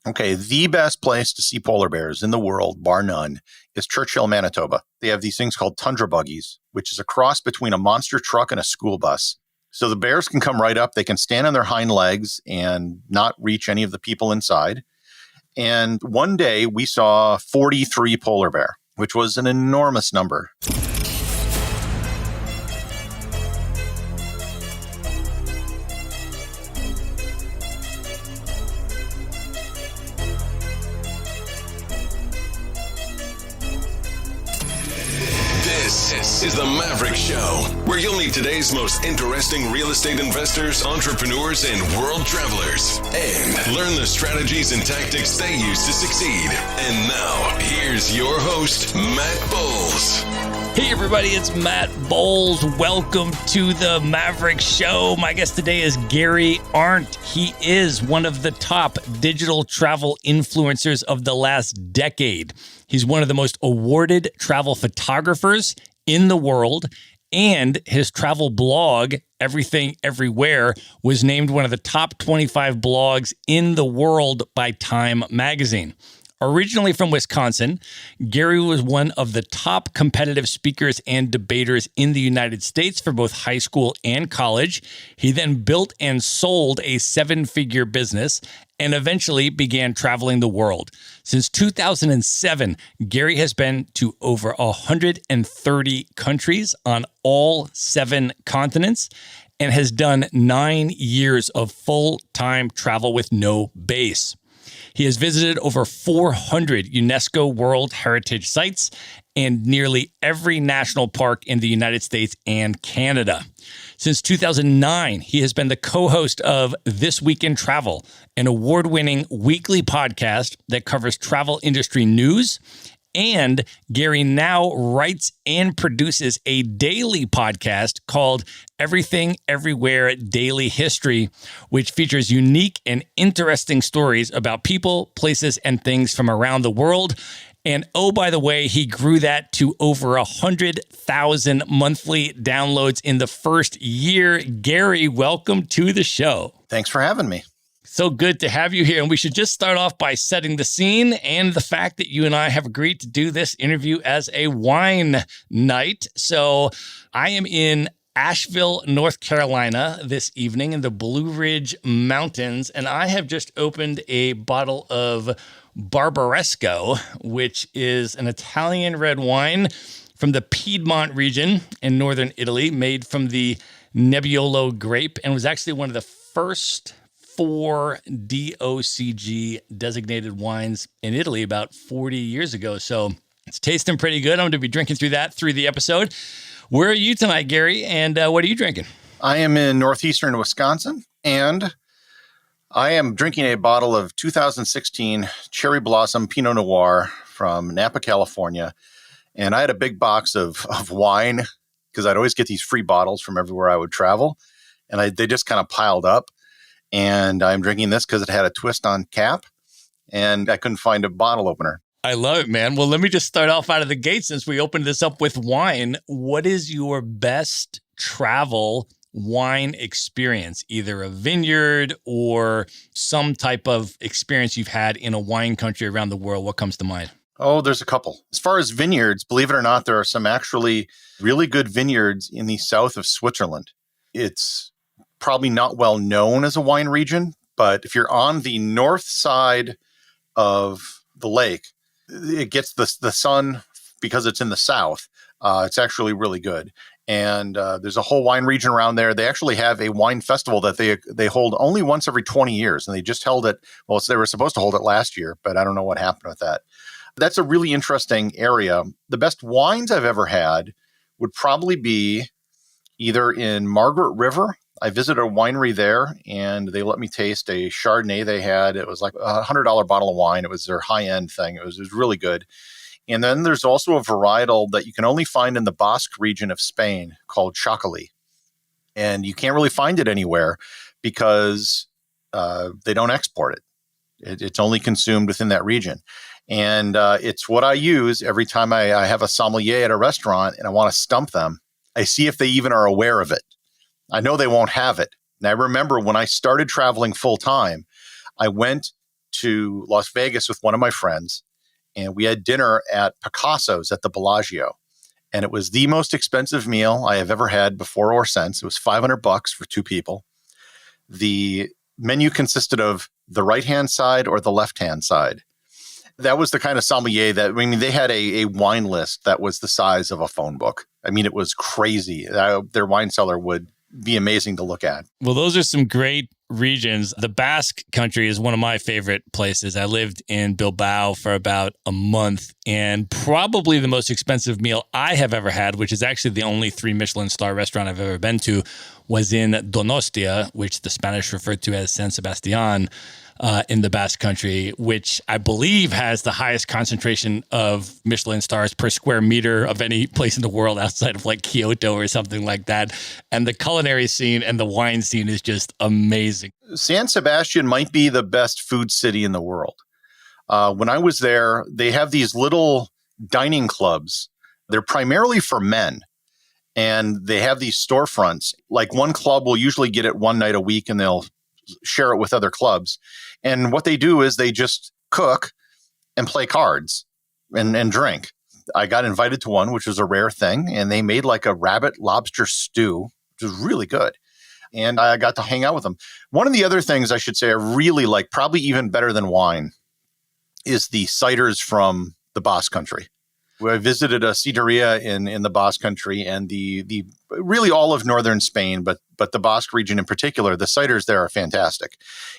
Okay, the best place to see polar bears in the world, bar none, is Churchill, Manitoba. They have these things called tundra buggies, which is a cross between a monster truck and a school bus. So the bears can come right up. They can stand on their hind legs and not reach any of the people inside. And one day we saw 43 polar bear, which was an enormous number. This is the Maverick Show, where you'll meet today's most interesting real estate investors, entrepreneurs, and world travelers, and learn the strategies and tactics they use to succeed. And now, here's your host, Matt Bowles. Hey everybody, it's Matt Bowles. Welcome to the Maverick Show. My guest today is Gary Arndt. He is one of the top digital travel influencers of the last decade. He's one of the most awarded travel photographers in the world, and his travel blog, Everything Everywhere, was named one of the top 25 blogs in the world by Time magazine. Originally from Wisconsin, Gary was one of the top competitive speakers and debaters in the United States for both high school and college. He then built and sold a 7-figure business and eventually began traveling the world. Since 2007, Gary has been to over 130 countries on all 7 continents and has done 9 years of full-time travel with no base. He has visited over 400 UNESCO World Heritage Sites and nearly every national park in the United States and Canada. Since 2009, he has been the co-host of This Week in Travel, an award-winning weekly podcast that covers travel industry news. And Gary now writes and produces a daily podcast called Everything Everywhere Daily History, which features unique and interesting stories about people, places, and things from around the world. And oh, by the way, he grew that to over 100,000 monthly downloads in the first year. Gary, welcome to the show. Thanks for having me. So good to have you here. And we should just start off by setting the scene and the fact that you and I have agreed to do this interview as a wine night. So I am in Asheville, North Carolina this evening in the Blue Ridge Mountains, and I have just opened a bottle of Barbaresco, which is an Italian red wine from the Piedmont region in northern Italy, made from the Nebbiolo grape, and was actually one of the first 4 DOCG designated wines in Italy about 40 years ago. So it's tasting pretty good. I'm going to be drinking through that through the episode. Where are you tonight, Gary? And what are you drinking? I am in northeastern Wisconsin, and I am drinking a bottle of 2016 Cherry Blossom Pinot Noir from Napa, California. And I had a big box of wine because I'd always get these free bottles from everywhere I would travel. And they just kind of piled up. And I'm drinking this because it had a twist on cap, and I couldn't find a bottle opener. I love it, man. Well, let me just start off out of the gate since we opened this up with wine. What is your best travel wine experience, either a vineyard or some type of experience you've had in a wine country around the world? What comes to mind? Oh, there's a couple. As far as vineyards, believe it or not, there are some actually really good vineyards in the south of Switzerland. It's probably not well known as a wine region, but if you're on the north side of the lake, it gets the sun because it's in the south. It's actually really good. And there's a whole wine region around there. They actually have a wine festival that they hold only once every 20 years. And they just held it. Well, they were supposed to hold it last year, but I don't know what happened with that. That's a really interesting area. The best wines I've ever had would probably be either in Margaret River. I visited a winery there, and they let me taste a Chardonnay they had. It was like a $100 bottle of wine. It was their high-end thing. It was really good. And then there's also a varietal that you can only find in the Basque region of Spain called Chocolate. And you can't really find it anywhere because they don't export it. It's only consumed within that region. And it's what I use every time I have a sommelier at a restaurant and I want to stump them. I see if they even are aware of it. I know they won't have it. And I remember when I started traveling full time, I went to Las Vegas with one of my friends, and we had dinner at Picasso's at the Bellagio. And it was the most expensive meal I have ever had before or since. It was $500 for two people. The menu consisted of the right-hand side or the left-hand side. That was the kind of sommelier that, I mean, they had a wine list that was the size of a phone book. I mean, it was crazy. Their wine cellar would be amazing to look at. Well, those are some great regions. The Basque country is one of my favorite places. I lived in Bilbao for about a month, and probably the most expensive meal I have ever had, which is actually the only 3 Michelin star restaurant I've ever been to, was in Donostia, which the Spanish referred to as San Sebastian, in the Basque country, which I believe has the highest concentration of Michelin stars per square meter of any place in the world outside of like Kyoto or something like that. And the culinary scene and the wine scene is just amazing. San Sebastian might be the best food city in the world. When I was there, they have these little dining clubs. They're primarily for men. And they have these storefronts. Like one club will usually get it one night a week and they'll share it with other clubs. And what they do is they just cook and play cards and drink. I got invited to one, which was a rare thing. And they made like a rabbit lobster stew, which was really good. And I got to hang out with them. One of the other things I should say I really like, probably even better than wine, is the ciders from the Basque Country. I visited a cideria in the Basque Country and the really all of northern Spain, but the Basque region in particular. The ciders there are fantastic.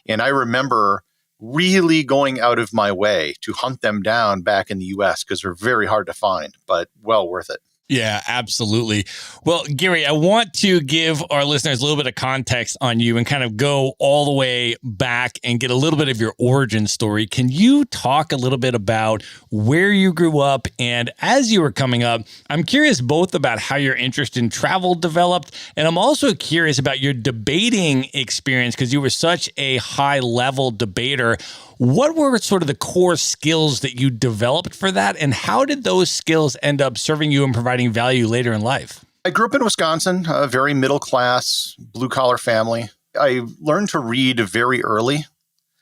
And I remember really going out of my way to hunt them down back in the U.S. because they're very hard to find, but well worth it. Yeah, absolutely. Well, Gary, I want to give our listeners a little bit of context on you and kind of go all the way back and get a little bit of your origin story. Can you talk a little bit about where you grew up? And as you were coming up, I'm curious both about how your interest in travel developed, and I'm also curious about your debating experience because you were such a high-level debater. What were sort of the core skills that you developed for that, and how did those skills end up serving you and providing value later in life? I grew up in Wisconsin, a very middle-class, blue-collar family. I learned to read very early,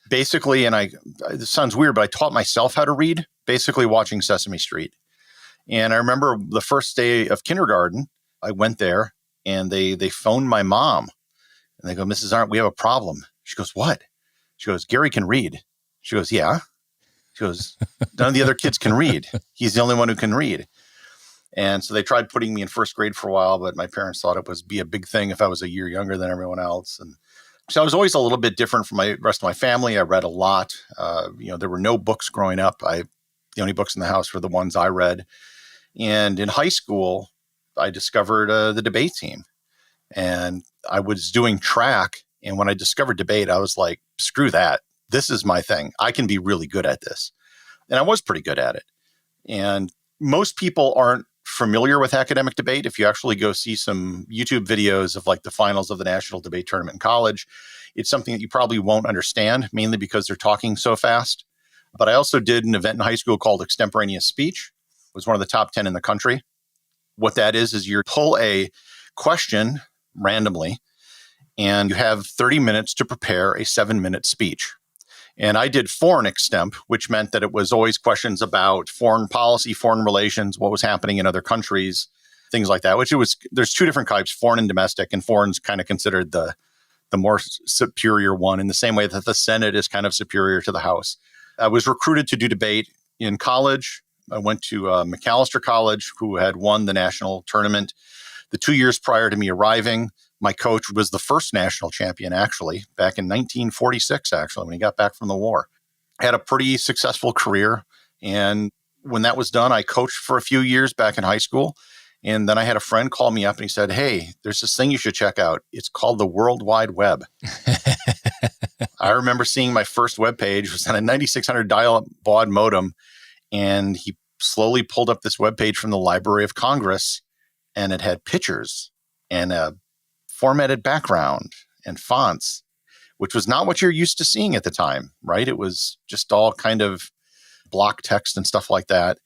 basically, and this sounds weird, but I taught myself how to read, basically watching Sesame Street. And I remember the first day of kindergarten, I went there, and they phoned my mom. And they go, "Mrs. Arndt, we have a problem." She goes, "What?" She goes, "Gary can read." She goes, "Yeah." She goes, "None of the other kids can read. He's the only one who can read." And so they tried putting me in first grade for a while, but my parents thought it was be a big thing if I was a year younger than everyone else. And so I was always a little bit different from the rest of my family. I read a lot. There were no books growing up. The only books in the house were the ones I read. And in high school, I discovered the debate team. And I was doing track. And when I discovered debate, I was like, screw that. This is my thing. I can be really good at this. And I was pretty good at it. And most people aren't familiar with academic debate. If you actually go see some YouTube videos of like the finals of the national debate tournament in college, it's something that you probably won't understand, mainly because they're talking so fast. But I also did an event in high school called extemporaneous speech. It was one of the top 10 in the country. What that is you pull a question randomly, and you have 30 minutes to prepare a 7-minute speech. And I did foreign extemp, which meant that it was always questions about foreign policy, foreign relations, what was happening in other countries, things like that, there's two different types, foreign and domestic, and foreign's kind of considered the more superior one in the same way that the Senate is kind of superior to the House. I was recruited to do debate in college. I went to Macalester College, who had won the national tournament. The 2 years prior to me arriving, my coach was the first national champion, actually, back in 1946, actually, when he got back from the war. Had a pretty successful career. And when that was done, I coached for a few years back in high school. And then I had a friend call me up and he said, "Hey, there's this thing you should check out. It's called the World Wide Web." I remember seeing my first web page. It was on a 9600 dial-up baud modem. And he slowly pulled up this web page from the Library of Congress, and it had pictures and a formatted background and fonts, which was not what you're used to seeing at the time, right? It was just all kind of block text and stuff like that.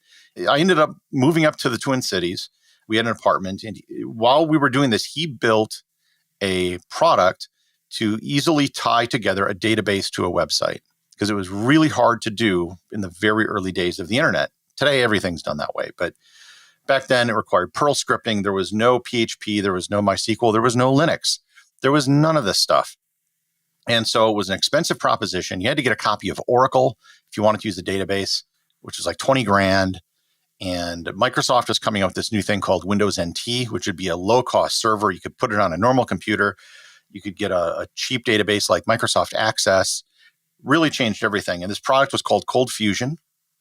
I ended up moving up to the Twin Cities. We had an apartment. And while we were doing this, he built a product to easily tie together a database to a website. because it was really hard to do in the very early days of the internet. Today, everything's done that way. But back then, it required Perl scripting. There was no PHP. There was no MySQL. There was no Linux. There was none of this stuff. And so it was an expensive proposition. You had to get a copy of Oracle if you wanted to use the database, which was like 20 grand. And Microsoft was coming out with this new thing called Windows NT, which would be a low-cost server. You could put it on a normal computer. You could get a cheap database like Microsoft Access. Really changed everything. And this product was called Cold Fusion.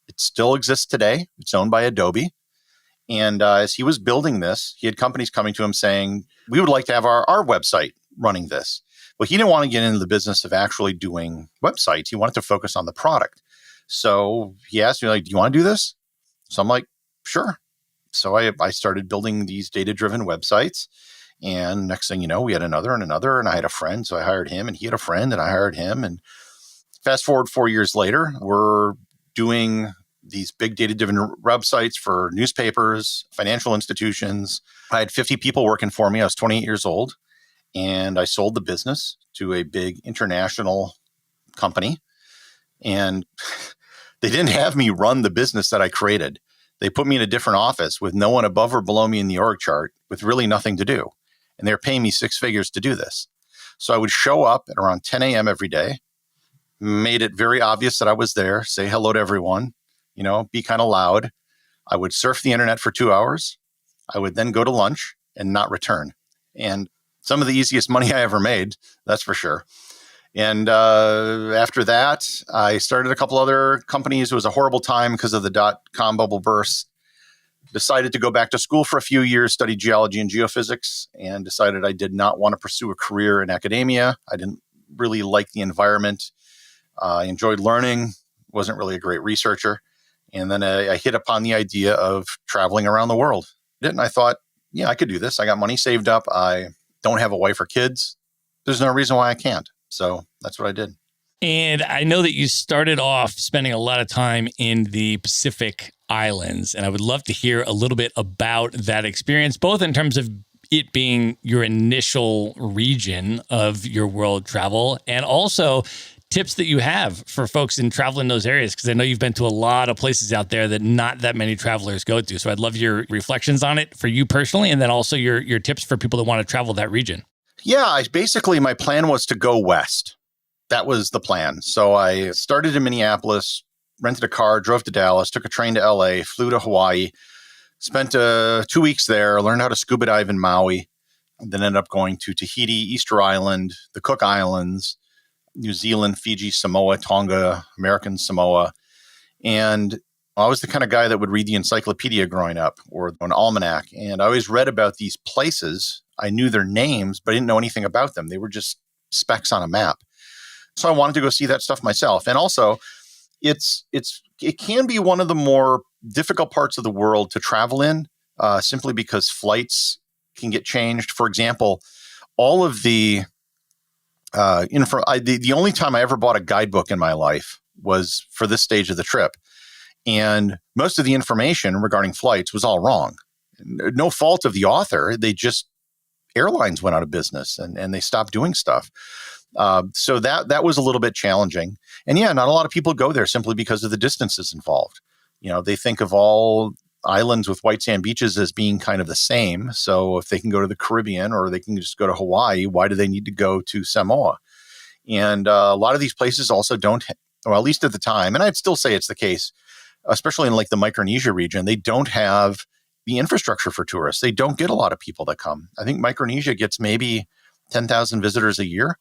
It still exists today. It's owned by Adobe. And as he was building this, he had companies coming to him saying, we would like to have our website running this. Well, he didn't want to get into the business of actually doing websites. He wanted to focus on the product. So he asked me, like, do you want to do this? So I'm like, sure. So I started building these data-driven websites. And next thing you know, we had another and another. And I had a friend, so I hired him. And he had a friend, and I hired him. And fast forward 4 years later, we're doing these big data-driven websites for newspapers, financial institutions. I had 50 people working for me. I was 28 years old. And I sold the business to a big international company. And they didn't have me run the business that I created. They put me in a different office with no one above or below me in the org chart with really nothing to do. And they're paying me six figures to do this. So I would show up at around 10 a.m. every day, made it very obvious that I was there, say hello to everyone, be kind of loud. I would surf the internet for 2 hours. I would then go to lunch and not return. And some of the easiest money I ever made, that's for sure. And after that, I started a couple other companies. It was a horrible time because of the dot-com bubble burst. Decided to go back to school for a few years, studied geology and geophysics, and decided I did not want to pursue a career in academia. I didn't really like the environment. I enjoyed learning, wasn't really a great researcher. And then I hit upon the idea of traveling around the world. And I thought, yeah, I could do this. I got money saved up. I don't have a wife or kids. There's no reason why I can't. So that's what I did. And I know that you started off spending a lot of time in the Pacific Islands, and I would love to hear a little bit about that experience, both in terms of it being your initial region of your world travel and also tips that you have for folks in traveling those areas, because I know you've been to a lot of places out there that not that many travelers go to. So I'd love your reflections on it for you personally, and then also your tips for people that want to travel that region. Yeah, basically my plan was to go west. That was the plan. So I started in Minneapolis, rented a car, drove to Dallas, took a train to LA, flew to Hawaii, spent 2 weeks there, learned how to scuba dive in Maui, and then ended up going to Tahiti, Easter Island, the Cook Islands, New Zealand, Fiji, Samoa, Tonga, American Samoa. And I was the kind of guy that would read the encyclopedia growing up or an almanac. And I always read about these places. I knew their names, but I didn't know anything about them. They were just specks on a map. So I wanted to go see that stuff myself. And also, it can be one of the more difficult parts of the world to travel in, simply because flights can get changed. For example, all of the the only time I ever bought a guidebook in my life was for this stage of the trip. And most of the information regarding flights was all wrong. No fault of the author. Airlines went out of business and they stopped doing stuff. So that was a little bit challenging. And yeah, not a lot of people go there simply because of the distances involved. They think of all islands with white sand beaches as being kind of the same. So if they can go to the Caribbean or they can just go to Hawaii, why do they need to go to Samoa? And a lot of these places also don't, well, at least at the time, and I'd still say it's the case, especially in like the Micronesia region, they don't have the infrastructure for tourists. They don't get a lot of people that come. I think Micronesia gets maybe 10,000 visitors a year.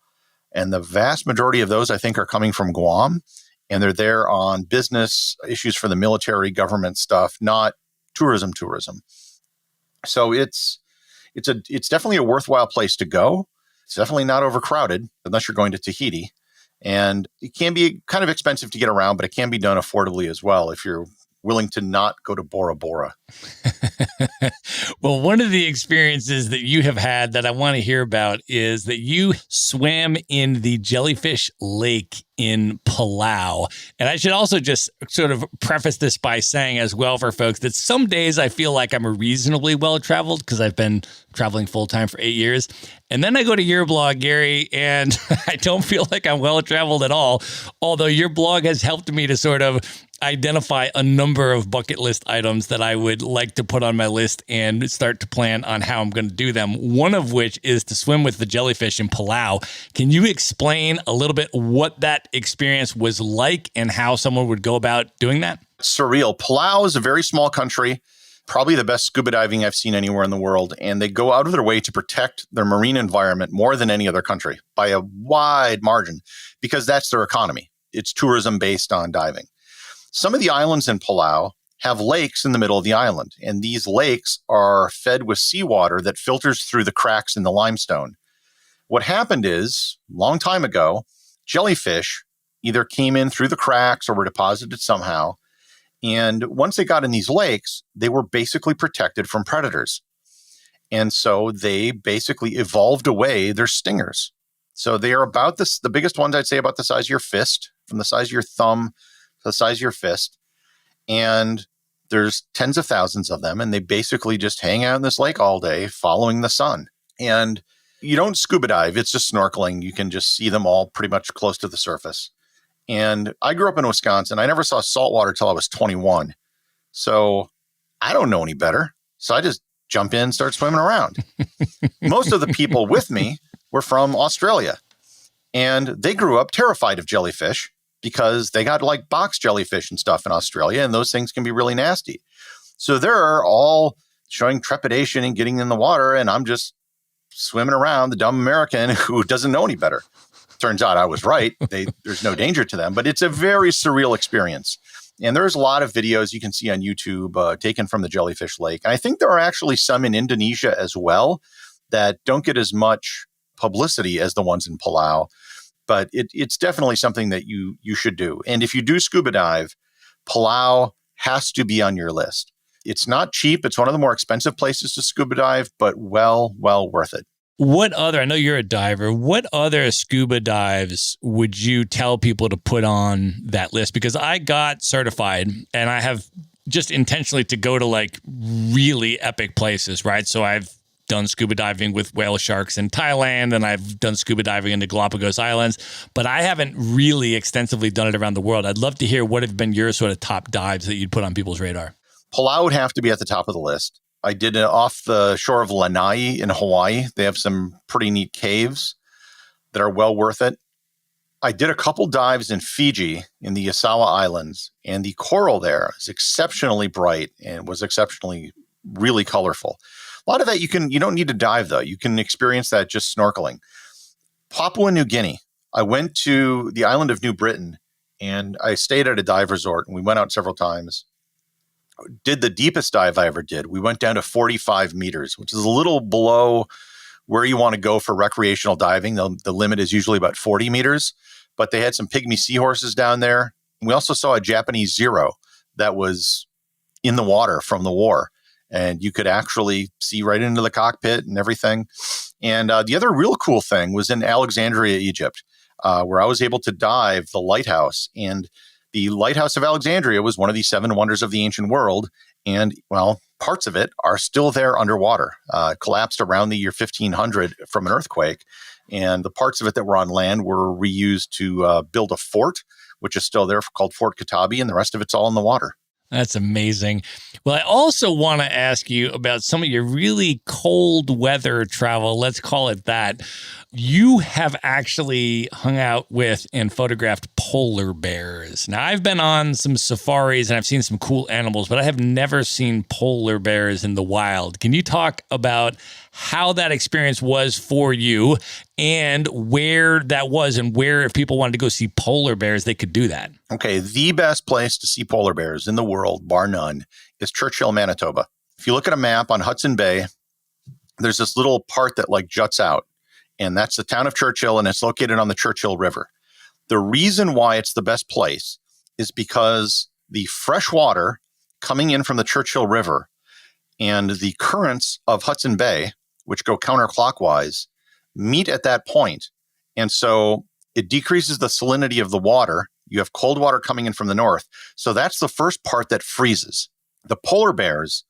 And the vast majority of those, I think, are coming from Guam. And they're there on business issues for the military, government stuff, not tourism. So it's definitely a worthwhile place to go. It's definitely not overcrowded unless you're going to Tahiti. And it can be kind of expensive to get around, but it can be done affordably as well if you're willing to not go to Bora Bora. Well, one of the experiences that you have had that I want to hear about is that you swam in the Jellyfish Lake in Palau. And I should also just sort of preface this by saying as well for folks that some days I feel like I'm reasonably well-traveled because I've been traveling full-time for 8 years. And then I go to your blog, Gary, and I don't feel like I'm well-traveled at all. Although your blog has helped me to sort of identify a number of bucket list items that I would like to put on my list and start to plan on how I'm going to do them. One of which is to swim with the jellyfish in Palau. Can you explain a little bit what that experience was like and how someone would go about doing that? Surreal. Palau is a very small country, probably the best scuba diving I've seen anywhere in the world. And they go out of their way to protect their marine environment more than any other country by a wide margin because that's their economy. It's tourism based on diving. Some of the islands in Palau have lakes in the middle of the island, and these lakes are fed with seawater that filters through the cracks in the limestone. What happened is, a long time ago, jellyfish either came in through the cracks or were deposited somehow, and once they got in these lakes, they were basically protected from predators. And so they basically evolved away their stingers. So they are about this, the biggest ones I'd say about the size of your fist, from the size of your thumb the size of your fist, and there's tens of thousands of them, and they basically just hang out in this lake all day following the sun. And you don't scuba dive, it's just snorkeling. You can just see them all pretty much close to the surface. And I grew up in Wisconsin. I never saw saltwater till I was 21. So I don't know any better. So I just jump in and start swimming around. Most of the people with me were from Australia, and they grew up terrified of jellyfish, because they got like box jellyfish and stuff in Australia, and those things can be really nasty. So they're all showing trepidation and getting in the water, and I'm just swimming around, the dumb American who doesn't know any better. Turns out I was right. There's no danger to them, but it's a very surreal experience. And there's a lot of videos you can see on YouTube taken from the jellyfish lake. And I think there are actually some in Indonesia as well that don't get as much publicity as the ones in Palau. But it's definitely something that you should do. And if you do scuba dive, Palau has to be on your list. It's not cheap. It's one of the more expensive places to scuba dive, but well worth it. What other, I know you're a diver, what other scuba dives would you tell people to put on that list? Because I got certified and I have just intentionally to go to like really epic places, right? So I've done scuba diving with whale sharks in Thailand, and I've done scuba diving in the Galapagos Islands, but I haven't really extensively done it around the world. I'd love to hear what have been your sort of top dives that you'd put on people's radar. Palau would have to be at the top of the list. I did it off the shore of Lanai in Hawaii. They have some pretty neat caves that are well worth it. I did a couple dives in Fiji in the Yasawa Islands, and the coral there is exceptionally bright and was exceptionally really colorful. A lot of that you don't need to dive though. You can experience that just snorkeling. Papua New Guinea. I went to the island of New Britain and I stayed at a dive resort, and we went out several times. Did the deepest dive I ever did. We went down to 45 meters, which is a little below where you want to go for recreational diving. The limit is usually about 40 meters, but they had some pygmy seahorses down there. We also saw a Japanese Zero that was in the water from the war. And you could actually see right into the cockpit and everything. And the other real cool thing was in Alexandria, Egypt, where I was able to dive the lighthouse. And the lighthouse of Alexandria was one of the 7 wonders of the ancient world. And, well, parts of it are still there underwater, collapsed around the year 1500 from an earthquake. And the parts of it that were on land were reused to build a fort, which is still there, called Fort Katabi, and the rest of it's all in the water. That's amazing. Well, I also want to ask you about some of your really cold weather travel. Let's call it that. You have actually hung out with and photographed polar bears. Now, I've been on some safaris and I've seen some cool animals, but I have never seen polar bears in the wild. Can you talk about how that experience was for you and where that was, and where, if people wanted to go see polar bears, they could do that? Okay, the best place to see polar bears in the world, bar none, is Churchill, Manitoba. If you look at a map on Hudson Bay, there's this little part that like juts out, and that's the town of Churchill, and it's located on the Churchill River. The reason why it's the best place is because the fresh water coming in from the Churchill River and the currents of Hudson Bay, which go counterclockwise, meet at that point. And so it decreases the salinity of the water. You have cold water coming in from the north. So that's the first part that freezes. The polar bears,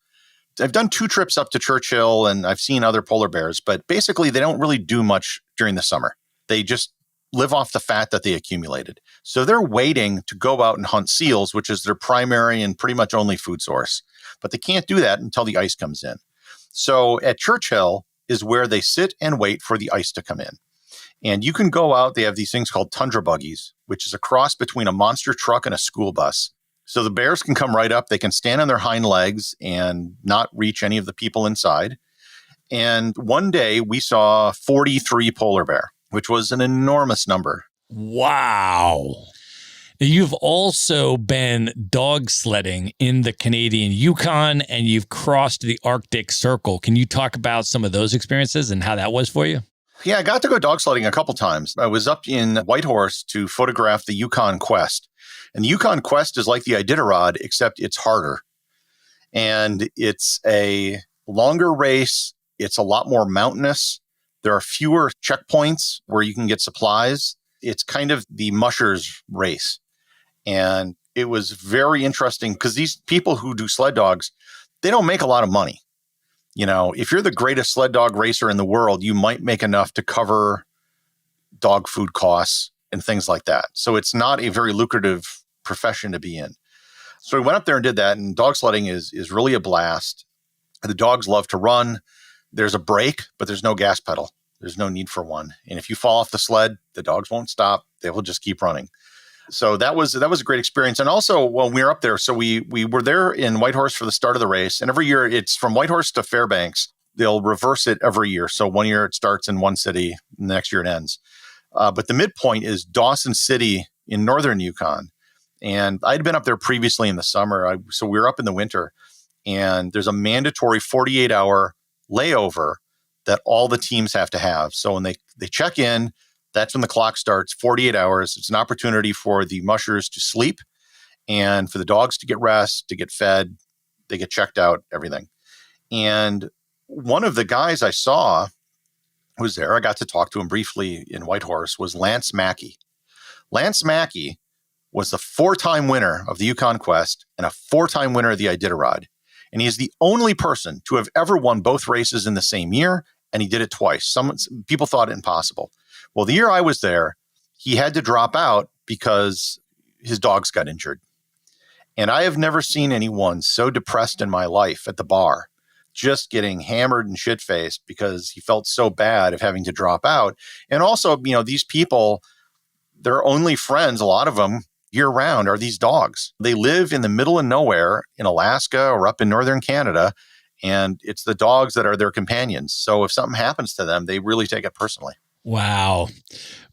I've done 2 trips up to Churchill and I've seen other polar bears, but basically they don't really do much during the summer. They just live off the fat that they accumulated. So they're waiting to go out and hunt seals, which is their primary and pretty much only food source. But they can't do that until the ice comes in. So at Churchill is where they sit and wait for the ice to come in. And you can go out, they have these things called tundra buggies, which is a cross between a monster truck and a school bus. So the bears can come right up, they can stand on their hind legs and not reach any of the people inside. And one day we saw 43 polar bear, which was an enormous number. Wow. You've also been dog sledding in the Canadian Yukon and you've crossed the Arctic Circle. Can you talk about some of those experiences and how that was for you? Yeah, I got to go dog sledding a couple times. I was up in Whitehorse to photograph the Yukon Quest. And the Yukon Quest is like the Iditarod, except it's harder. And it's a longer race. It's a lot more mountainous. There are fewer checkpoints where you can get supplies. It's kind of the mushers race. And it was very interesting because these people who do sled dogs, they don't make a lot of money. You know, if you're the greatest sled dog racer in the world, you might make enough to cover dog food costs and things like that. So it's not a very lucrative profession to be in. So we went up there and did that. And dog sledding is really a blast. The dogs love to run. There's a brake, but there's no gas pedal. There's no need for one. And if you fall off the sled, the dogs won't stop. They will just keep running. So that was a great experience. And also when we were up there, so we were there in Whitehorse for the start of the race. And every year it's from Whitehorse to Fairbanks. They'll reverse it every year. So one year it starts in one city, and the next year it ends. But the midpoint is Dawson City in northern Yukon. And I'd been up there previously in the summer. So we were up in the winter. And there's a mandatory 48-hour layover that all the teams have to have. So when they check in, that's when the clock starts, 48 hours. It's an opportunity for the mushers to sleep and for the dogs to get rest, to get fed. They get checked out, everything. And one of the guys I saw who was there, I got to talk to him briefly in Whitehorse, was Lance Mackey. Lance Mackey was the 4-time winner of the Yukon Quest and a 4-time winner of the Iditarod. And he is the only person to have ever won both races in the same year, and he did it twice. People thought it impossible. Well, the year I was there, he had to drop out because his dogs got injured. And I have never seen anyone so depressed in my life at the bar, just getting hammered and shit-faced because he felt so bad of having to drop out. And also, these people, their only friends, a lot of them year-round, are these dogs. They live in the middle of nowhere in Alaska or up in northern Canada, and it's the dogs that are their companions. So if something happens to them, they really take it personally. Wow.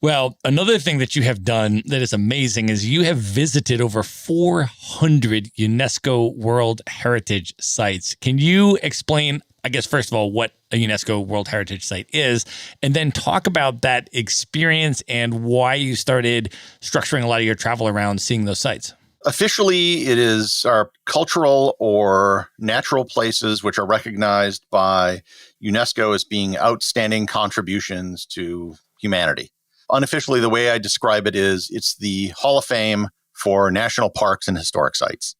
Well, another thing that you have done that is amazing is you have visited over 400 UNESCO World Heritage Sites. Can you explain, I guess, first of all, what a UNESCO World Heritage Site is, and then talk about that experience and why you started structuring a lot of your travel around seeing those sites? Officially, it is our cultural or natural places which are recognized by UNESCO as being outstanding contributions to humanity. Unofficially, the way I describe it is it's the Hall of Fame for national parks and historic sites.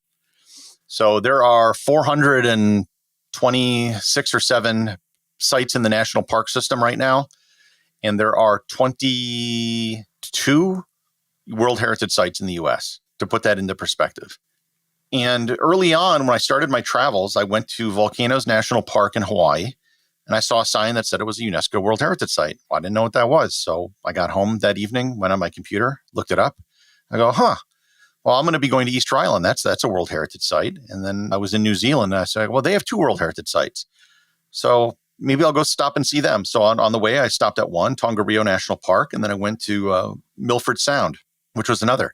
So there are 426 or 7 sites in the national park system right now, and there are 22 World Heritage Sites in the U.S., to put that into perspective. And early on, when I started my travels, I went to Volcanoes National Park in Hawaii, and I saw a sign that said it was a UNESCO World Heritage Site. Well, I didn't know what that was. So I got home that evening, went on my computer, looked it up. I go, well, I'm going to be going to Easter Island. That's a World Heritage Site. And then I was in New Zealand, and I said, well, they have 2 World Heritage Sites. So maybe I'll go stop and see them. So on the way, I stopped at one, Tongariro National Park, and then I went to Milford Sound, which was another.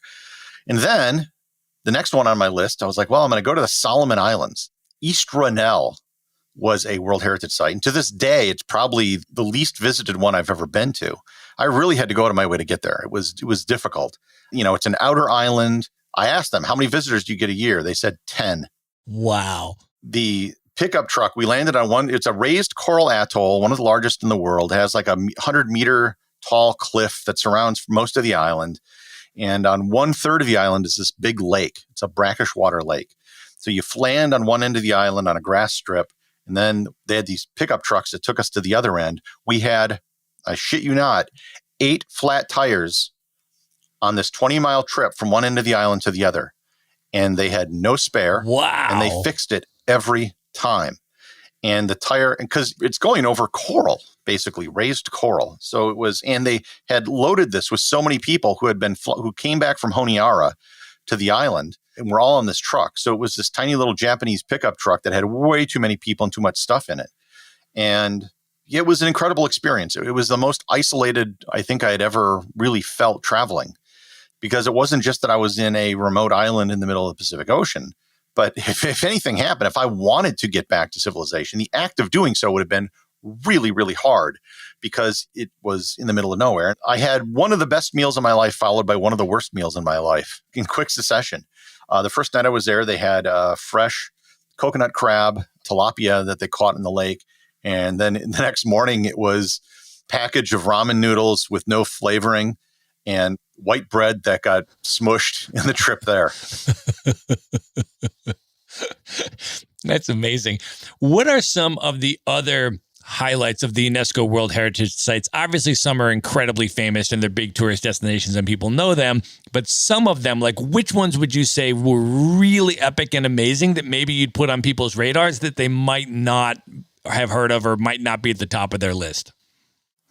And then the next one on my list, I was like, well, I'm going to go to the Solomon Islands. East Rennell was a World Heritage Site. And to this day, it's probably the least visited one I've ever been to. I really had to go out of my way to get there. It was difficult. It's an outer island. I asked them, how many visitors do you get a year? They said 10. Wow. The pickup truck, we landed on one. It's a raised coral atoll, one of the largest in the world. It has like a 100-meter tall cliff that surrounds most of the island. And on 1/3 of the island is this big lake. It's a brackish water lake. So you land on one end of the island on a grass strip, and then they had these pickup trucks that took us to the other end. We had, I shit you not, 8 flat tires on this 20-mile trip from one end of the island to the other. And they had no spare. Wow. And they fixed it every time. And the tire, because it's going over coral, basically raised coral. So it was, and they had loaded this with so many people who came back from Honiara to the island, and we're all on this truck. So it was this tiny little Japanese pickup truck that had way too many people and too much stuff in it. And it was an incredible experience. It was the most isolated I think I had ever really felt traveling, because it wasn't just that I was in a remote island in the middle of the Pacific Ocean. But if anything happened, if I wanted to get back to civilization, the act of doing so would have been really, really hard, because it was in the middle of nowhere. I had one of the best meals of my life followed by one of the worst meals in my life in quick succession. The first night I was there, they had fresh coconut crab, tilapia that they caught in the lake. And then the next morning, it was a package of ramen noodles with no flavoring and white bread that got smushed in the trip there. That's amazing. What are some of the other highlights of the UNESCO World Heritage Sites? Obviously, some are incredibly famous and they're big tourist destinations and people know them. But some of them, like which ones would you say were really epic and amazing that maybe you'd put on people's radars that they might not have heard of or might not be at the top of their list?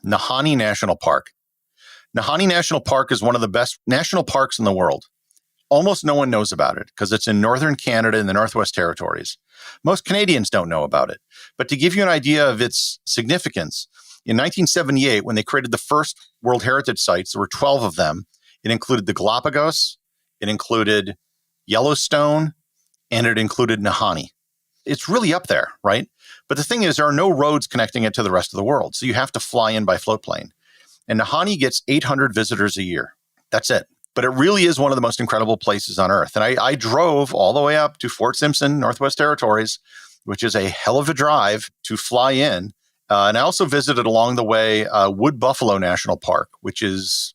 Nahanni National Park. Nahanni National Park is one of the best national parks in the world. Almost no one knows about it because it's in northern Canada in the Northwest Territories. Most Canadians don't know about it. But to give you an idea of its significance, in 1978, when they created the first World Heritage Sites, there were 12 of them. It included the Galapagos, it included Yellowstone, and it included Nahanni. It's really up there, right? But the thing is, there are no roads connecting it to the rest of the world. So you have to fly in by float plane. And Nahanni gets 800 visitors a year. That's it. But it really is one of the most incredible places on Earth. And I drove all the way up to Fort Simpson, Northwest Territories, which is a hell of a drive to fly in. And I also visited along the way Wood Buffalo National Park, which is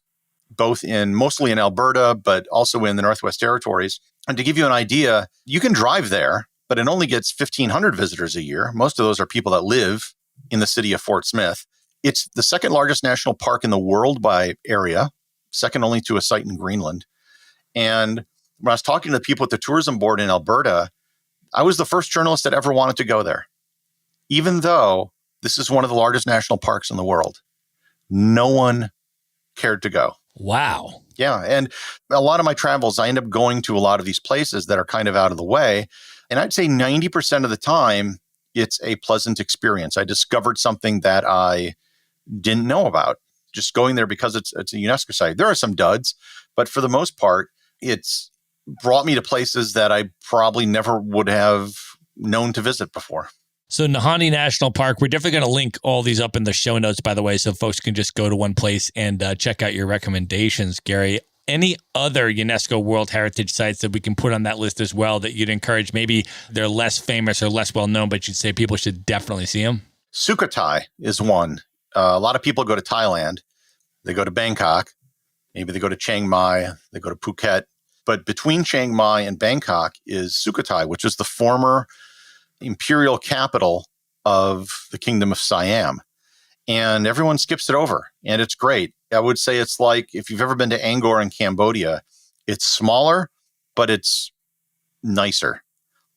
mostly in Alberta, but also in the Northwest Territories. And to give you an idea, you can drive there, but it only gets 1,500 visitors a year. Most of those are people that live in the city of Fort Smith. It's the second largest national park in the world by area, second only to a site in Greenland. And when I was talking to the people at the tourism board in Alberta, I was the first journalist that ever wanted to go there. Even though this is one of the largest national parks in the world, no one cared to go. Wow. Yeah. And a lot of my travels, I end up going to a lot of these places that are kind of out of the way. And I'd say 90% of the time, it's a pleasant experience. I discovered something that I didn't know about. Just going there because it's a UNESCO site. There are some duds, but for the most part, it's brought me to places that I probably never would have known to visit before. So Nahanni National Park, we're definitely going to link all these up in the show notes, by the way, so folks can just go to one place and check out your recommendations, Gary. Any other UNESCO World Heritage Sites that we can put on that list as well that you'd encourage? Maybe they're less famous or less well-known, but you'd say people should definitely see them? Sukhothai is one. A lot of people go to Thailand. They go to Bangkok. Maybe they go to Chiang Mai. They go to Phuket. But between Chiang Mai and Bangkok is Sukhothai, which is the former imperial capital of the Kingdom of Siam. And everyone skips it over. And it's great. I would say it's like if you've ever been to Angkor in Cambodia, it's smaller, but it's nicer.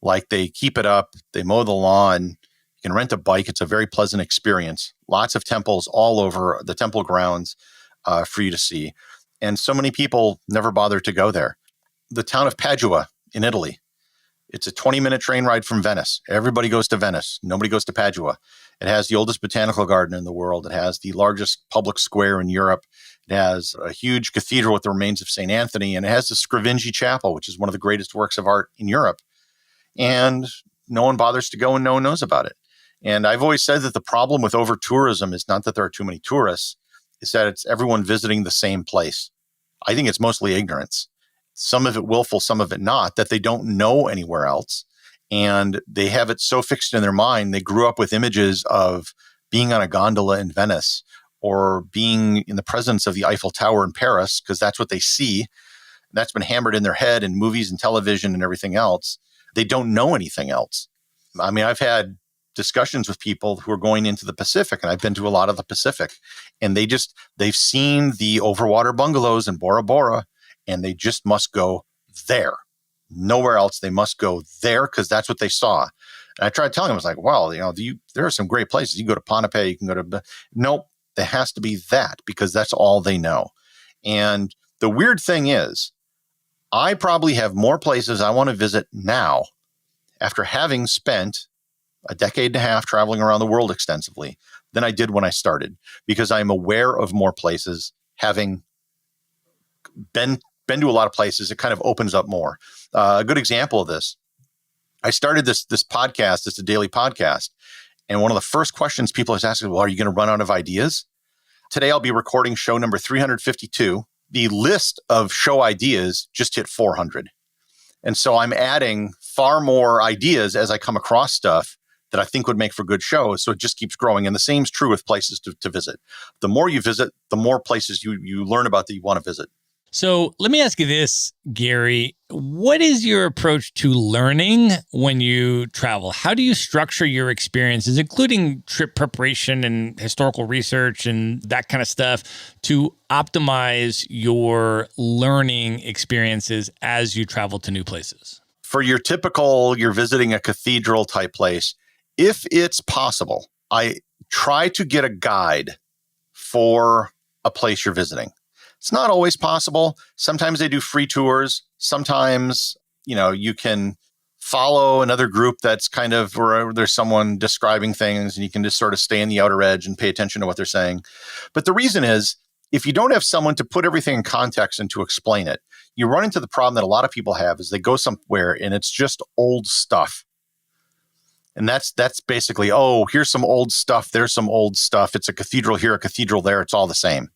Like they keep it up. They mow the lawn. You can rent a bike. It's a very pleasant experience. Lots of temples all over the temple grounds for you to see. And so many people never bother to go there. The town of Padua in Italy. It's a 20-minute train ride from Venice. Everybody goes to Venice. Nobody goes to Padua. It has the oldest botanical garden in the world. It has the largest public square in Europe. It has a huge cathedral with the remains of St. Anthony. And it has the Scrivingi Chapel, which is one of the greatest works of art in Europe. And no one bothers to go and no one knows about it. And I've always said that the problem with over-tourism is not that there are too many tourists, it's that it's everyone visiting the same place. I think it's mostly ignorance. Some of it willful, some of it not, that they don't know anywhere else. And they have it so fixed in their mind, they grew up with images of being on a gondola in Venice or being in the presence of the Eiffel Tower in Paris, because that's what they see. That's been hammered in their head in movies and television and everything else. They don't know anything else. I mean, I've had discussions with people who are going into the Pacific, and I've been to a lot of the Pacific, and they've seen the overwater bungalows in Bora Bora, and they just must go there. Nowhere else. They must go there because that's what they saw. And I tried telling them, I was like, well, there are some great places. You can go to Ponape, you can go to, nope, there has to be that because that's all they know. And the weird thing is, I probably have more places I want to visit now after having spent a decade and a half traveling around the world extensively than I did when I started, because I'm aware of more places. Having been to a lot of places, it kind of opens up more. A good example of this, I started this podcast. It's a daily podcast. And one of the first questions people always ask is, well, are you going to run out of ideas? Today, I'll be recording show number 352. The list of show ideas just hit 400. And so I'm adding far more ideas as I come across stuff that I think would make for good shows. So it just keeps growing. And the same is true with places to visit. The more you visit, the more places you learn about that you want to visit. So let me ask you this, Gary. What is your approach to learning when you travel? How do you structure your experiences, including trip preparation and historical research and that kind of stuff, to optimize your learning experiences as you travel to new places? For your typical, you're visiting a cathedral type place, if it's possible, I try to get a guide for a place you're visiting. It's not always possible. Sometimes they do free tours. Sometimes, you can follow another group that's kind of where there's someone describing things and you can just sort of stay in the outer edge and pay attention to what they're saying. But the reason is, if you don't have someone to put everything in context and to explain it, you run into the problem that a lot of people have is they go somewhere and it's just old stuff. And that's basically, oh, here's some old stuff. There's some old stuff. It's a cathedral here, a cathedral there. It's all the same.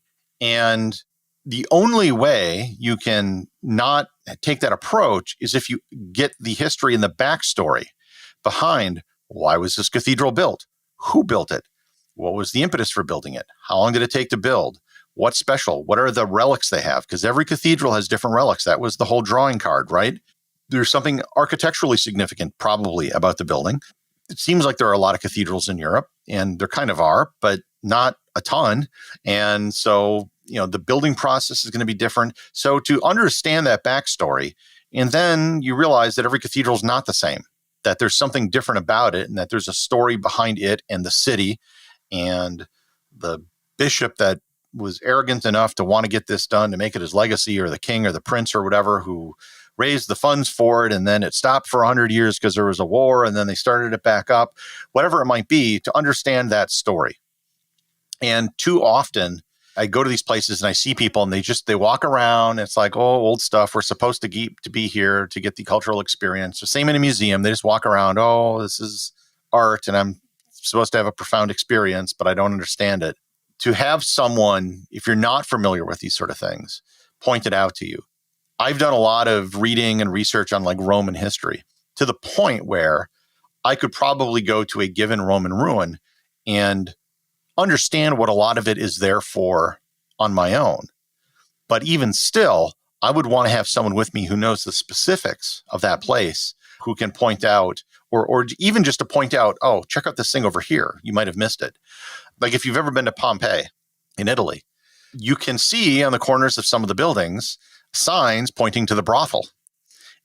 And the only way you can not take that approach is if you get the history and the backstory behind why was this cathedral built? Who built it? What was the impetus for building it? How long did it take to build? What's special? What are the relics they have? Because every cathedral has different relics. That was the whole drawing card, right? There's something architecturally significant probably about the building. It seems like there are a lot of cathedrals in Europe, and there kind of are, but not a ton. And so the building process is going to be different. So to understand that backstory, and then you realize that every cathedral is not the same, that there's something different about it, and that there's a story behind it and the city and the bishop that was arrogant enough to want to get this done to make it his legacy, or the king or the prince or whatever who raised the funds for it. And then it stopped for 100 years because there was a war, and then they started it back up, whatever it might be, to understand that story. And too often I go to these places and I see people and they walk around. It's like, oh, old stuff. We're supposed to be here to get the cultural experience. The same in a museum. They just walk around. Oh, this is art and I'm supposed to have a profound experience, but I don't understand it. To have someone, if you're not familiar with these sort of things, point it out to you. I've done a lot of reading and research on like Roman history to the point where I could probably go to a given Roman ruin and understand what a lot of it is there for on my own. But even still, I would want to have someone with me who knows the specifics of that place, who can point out, or even just to point out, oh, check out this thing over here. You might have missed it. Like if you've ever been to Pompeii in Italy, you can see on the corners of some of the buildings signs pointing to the brothel.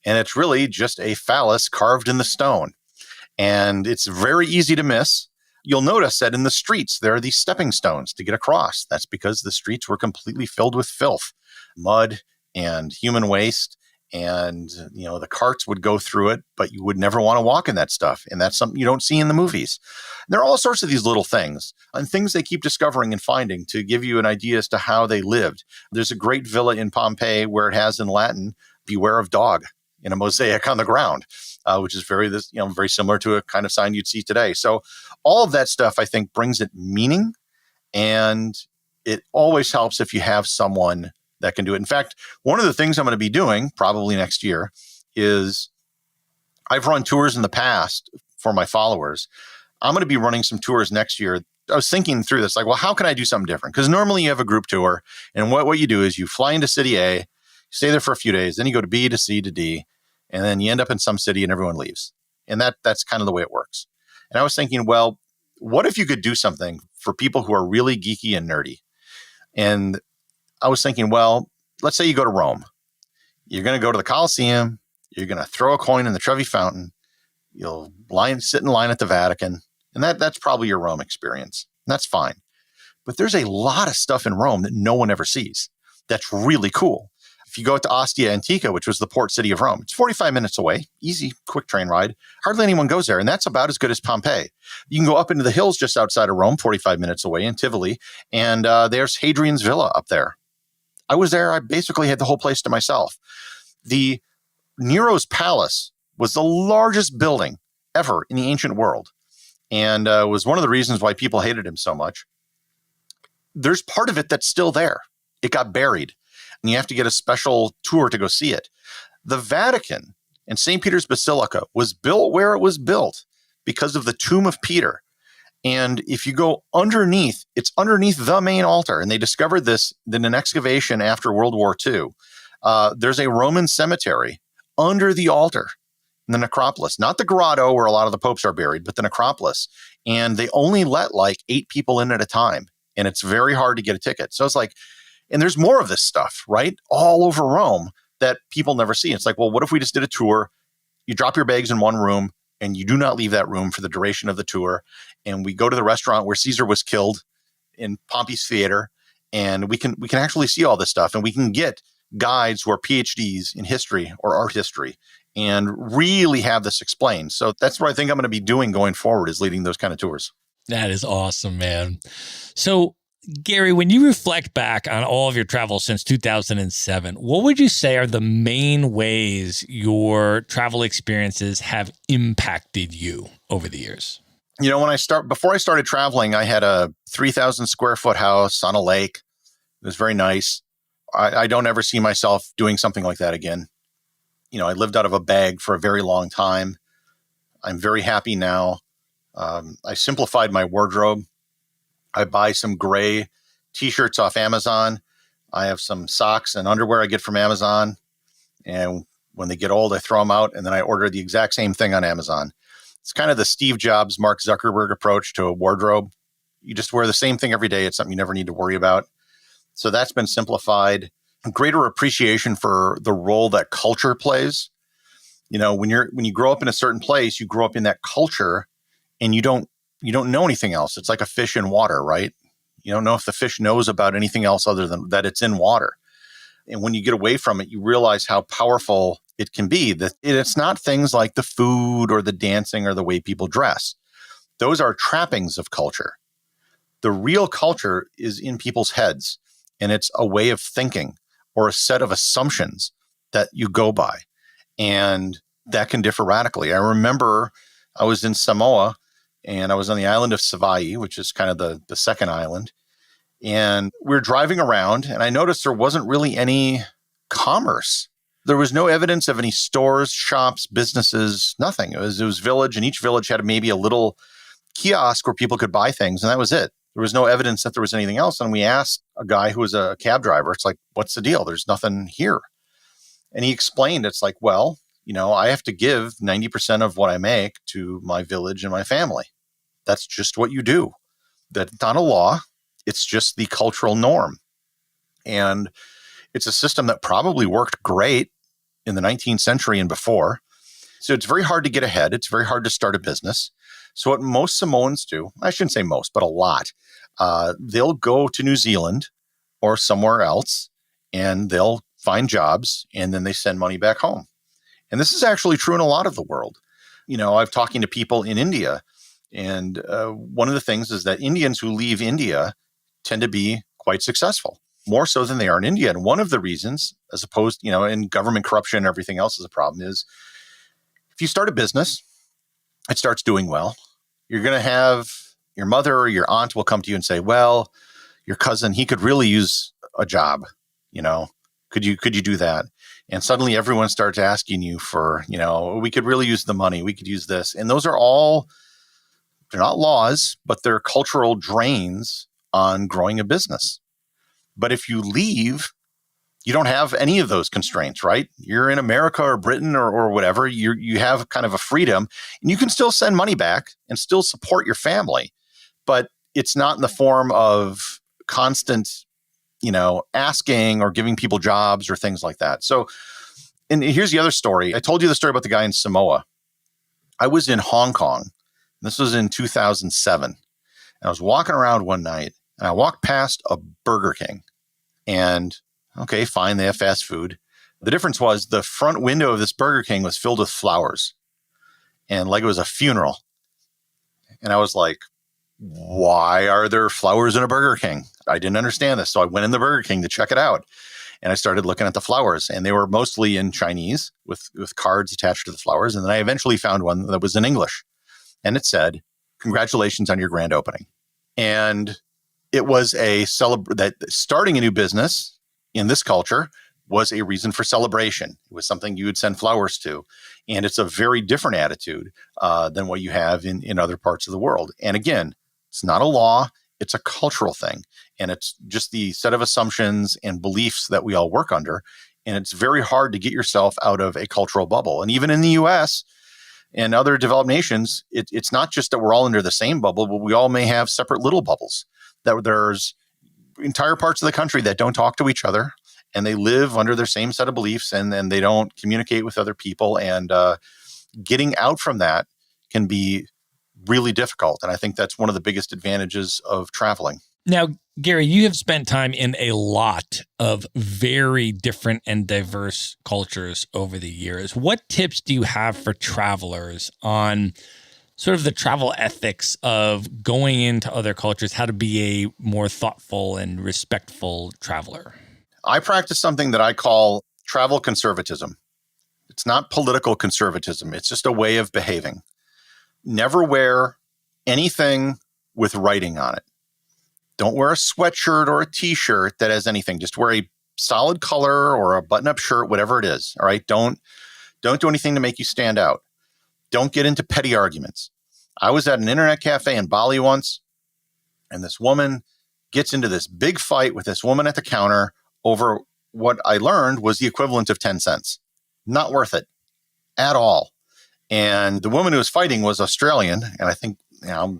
And it's really just a phallus carved in the stone. And it's very easy to miss. You'll notice that in the streets, there are these stepping stones to get across. That's because the streets were completely filled with filth, mud, and human waste. And, the carts would go through it, but you would never want to walk in that stuff. And that's something you don't see in the movies. There are all sorts of these little things and things they keep discovering and finding to give you an idea as to how they lived. There's a great villa in Pompeii where it has in Latin, beware of dog, in a mosaic on the ground, which is very similar to a kind of sign you'd see today. So all of that stuff, I think, brings it meaning. And it always helps if you have someone that can do it. In fact, one of the things I'm going to be doing probably next year is I've run tours in the past for my followers. I'm going to be running some tours next year was thinking through this, like, well, how can I do something different? Because normally you have a group tour, and what you do is you fly into city A, you stay there for a few days, then you go to B to C to D, and then you end up in some city and everyone leaves. And that's kind of the way it works. And I was thinking, well, what if you could do something for people who are really geeky and nerdy? And I was thinking, well, let's say you go to Rome. You're going to go to the Colosseum. You're going to throw a coin in the Trevi Fountain. You'll sit in line at the Vatican. And that's probably your Rome experience. And that's fine. But there's a lot of stuff in Rome that no one ever sees. That's really cool. If you go to Ostia Antica, which was the port city of Rome, it's 45 minutes away, easy, quick train ride. Hardly anyone goes there. And that's about as good as Pompeii. You can go up into the hills just outside of Rome, 45 minutes away in Tivoli. And there's Hadrian's Villa up there. I was there. I basically had the whole place to myself. The Nero's Palace was the largest building ever in the ancient world. And was one of the reasons why people hated him so much. There's part of it that's still there. It got buried, and you have to get a special tour to go see it. The Vatican and St. Peter's Basilica was built where it was built because of the tomb of Peter. And if you go underneath, it's underneath the main altar. And they discovered this in an excavation after World War II. There's a Roman cemetery under the altar. The necropolis, not the grotto where a lot of the popes are buried, but the necropolis. And they only let like 8 people in at a time. And it's very hard to get a ticket. So it's like, and there's more of this stuff, right? All over Rome that people never see. It's like, well, what if we just did a tour? You drop your bags in one room and you do not leave that room for the duration of the tour. And we go to the restaurant where Caesar was killed in Pompey's Theater. And we can actually see all this stuff. And we can get guides who are PhDs in history or art history and really have this explained. So that's what I think I'm going to be doing going forward, is leading those kind of tours. That is awesome, man. So, Gary, when you reflect back on all of your travels since 2007, what would you say are the main ways your travel experiences have impacted you over the years? You know, before I started traveling, I had a 3,000 square foot house on a lake. It was very nice. I don't ever see myself doing something like that again. You know, I lived out of a bag for a very long time. I'm very happy now. I simplified my wardrobe. I buy some gray t-shirts off Amazon. I have some socks and underwear I get from Amazon. And when they get old, I throw them out, and then I order the exact same thing on Amazon. It's kind of the Steve Jobs, Mark Zuckerberg approach to a wardrobe. You just wear the same thing every day. It's something you never need to worry about. So that's been simplified. Greater appreciation for the role that culture plays. You know, when you grow up in a certain place, you grow up in that culture, and you don't know anything else. It's like a fish in water, right? You don't know if the fish knows about anything else other than that it's in water. And when you get away from it, you realize how powerful it can be. That it's not things like the food or the dancing or the way people dress. Those are trappings of culture. The real culture is in people's heads, and it's a way of thinking or a set of assumptions that you go by. And that can differ radically. I remember I was in Samoa, and I was on the island of Savaii, which is kind of the second island. And we were driving around, and I noticed there wasn't really any commerce. There was no evidence of any stores, shops, businesses, nothing. It was village, and each village had maybe a little kiosk where people could buy things, and that was it. There was no evidence that there was anything else. And we asked a guy who was a cab driver, it's like, what's the deal? There's nothing here. And he explained, it's like, well, you know, I have to give 90% of what I make to my village and my family. That's just what you do. That's not a law. It's just the cultural norm. And it's a system that probably worked great in the 19th century and before. So it's very hard to get ahead. It's very hard to start a business. So what most Samoans do, I shouldn't say most, but a lot, they'll go to New Zealand or somewhere else, and they'll find jobs, and then they send money back home. And this is actually true in a lot of the world. You know, I've talking to people in India, and one of the things is that Indians who leave India tend to be quite successful, more so than they are in India. And one of the reasons, as opposed, you know, in government corruption and everything else is a problem, is if you start a business, it starts doing well, you're going to have your mother or your aunt will come to you and say, well, your cousin, he could really use a job, you know, could you do that? And suddenly everyone starts asking you for, you know, we could really use the money. We could use this. And those are all They're not laws, but they're cultural drains on growing a business. But if you leave, you don't have any of those constraints, right? You're in America or Britain or whatever. You have kind of a freedom, and you can still send money back and still support your family, but it's not in the form of constant, asking or giving people jobs or things like that. So, and here's the other story. I told you the story about the guy in Samoa. I was in Hong Kong. This was in 2007. And I was walking around one night, and I walked past a Burger King. And okay, fine, they have fast food. The difference was the front window of this Burger King was filled with flowers, and like it was a funeral. And I was like, why are there flowers in a Burger King? I didn't understand this. So I went in the Burger King to check it out. And I started looking at the flowers, and they were mostly in Chinese with cards attached to the flowers. And then I eventually found one that was in English, and it said, "Congratulations on your grand opening." And it was that starting a new business in this culture was a reason for celebration. It was something you would send flowers to. And it's a very different attitude than what you have in other parts of the world. And again, it's not a law. It's a cultural thing. And it's just the set of assumptions and beliefs that we all work under. And it's very hard to get yourself out of a cultural bubble. And even in the US and other developed nations, it's not just that we're all under the same bubble, but we all may have separate little bubbles. That there's entire parts of the country that don't talk to each other, and they live under their same set of beliefs, and they don't communicate with other people. And getting out from that can be really difficult. And I think that's one of the biggest advantages of traveling. Now, Gary, you have spent time in a lot of very different and diverse cultures over the years. What tips do you have for travelers on sort of the travel ethics of going into other cultures, how to be a more thoughtful and respectful traveler? I practice something that I call travel conservatism. It's not political conservatism. It's just a way of behaving. Never wear anything with writing on it. Don't wear a sweatshirt or a t-shirt that has anything. Just wear a solid color or a button-up shirt, whatever it is. All right. Don't do anything to make you stand out. Don't get into petty arguments. I was at an internet cafe in Bali once, and this woman gets into this big fight with this woman at the counter over what I learned was the equivalent of 10 cents. Not worth it at all. And the woman who was fighting was Australian. And I think,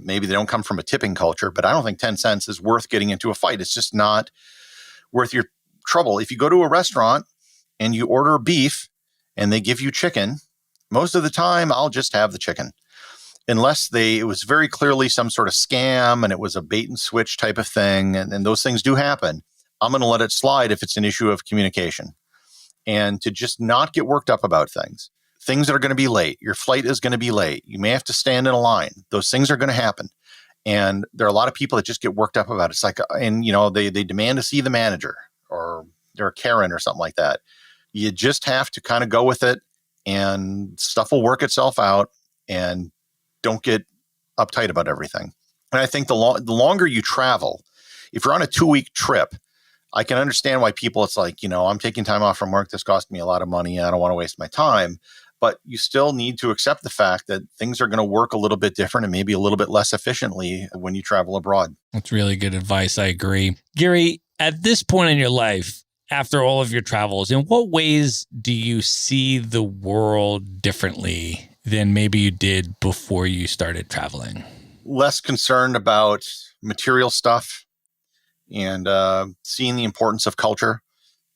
maybe they don't come from a tipping culture, but I don't think 10 cents is worth getting into a fight. It's just not worth your trouble. If you go to a restaurant and you order beef and they give you chicken, most of the time I'll just have the chicken. Unless it was very clearly some sort of scam and it was a bait and switch type of thing. And those things do happen. I'm going to let it slide if it's an issue of communication, and to just not get worked up about things. Things that are going to be late. Your flight is going to be late. You may have to stand in a line. Those things are going to happen. And there are a lot of people that just get worked up about it. It's like, and they demand to see the manager, or they're a Karen or something like that. You just have to kind of go with it, and stuff will work itself out, and don't get uptight about everything. And I think the longer you travel, if you're on a 2-week trip, I can understand why people, it's like, I'm taking time off from work. This cost me a lot of money. And I don't want to waste my time. But you still need to accept the fact that things are going to work a little bit different and maybe a little bit less efficiently when you travel abroad. That's really good advice. I agree. Gary, at this point in your life, after all of your travels, in what ways do you see the world differently than maybe you did before you started traveling? Less concerned about material stuff, and seeing the importance of culture,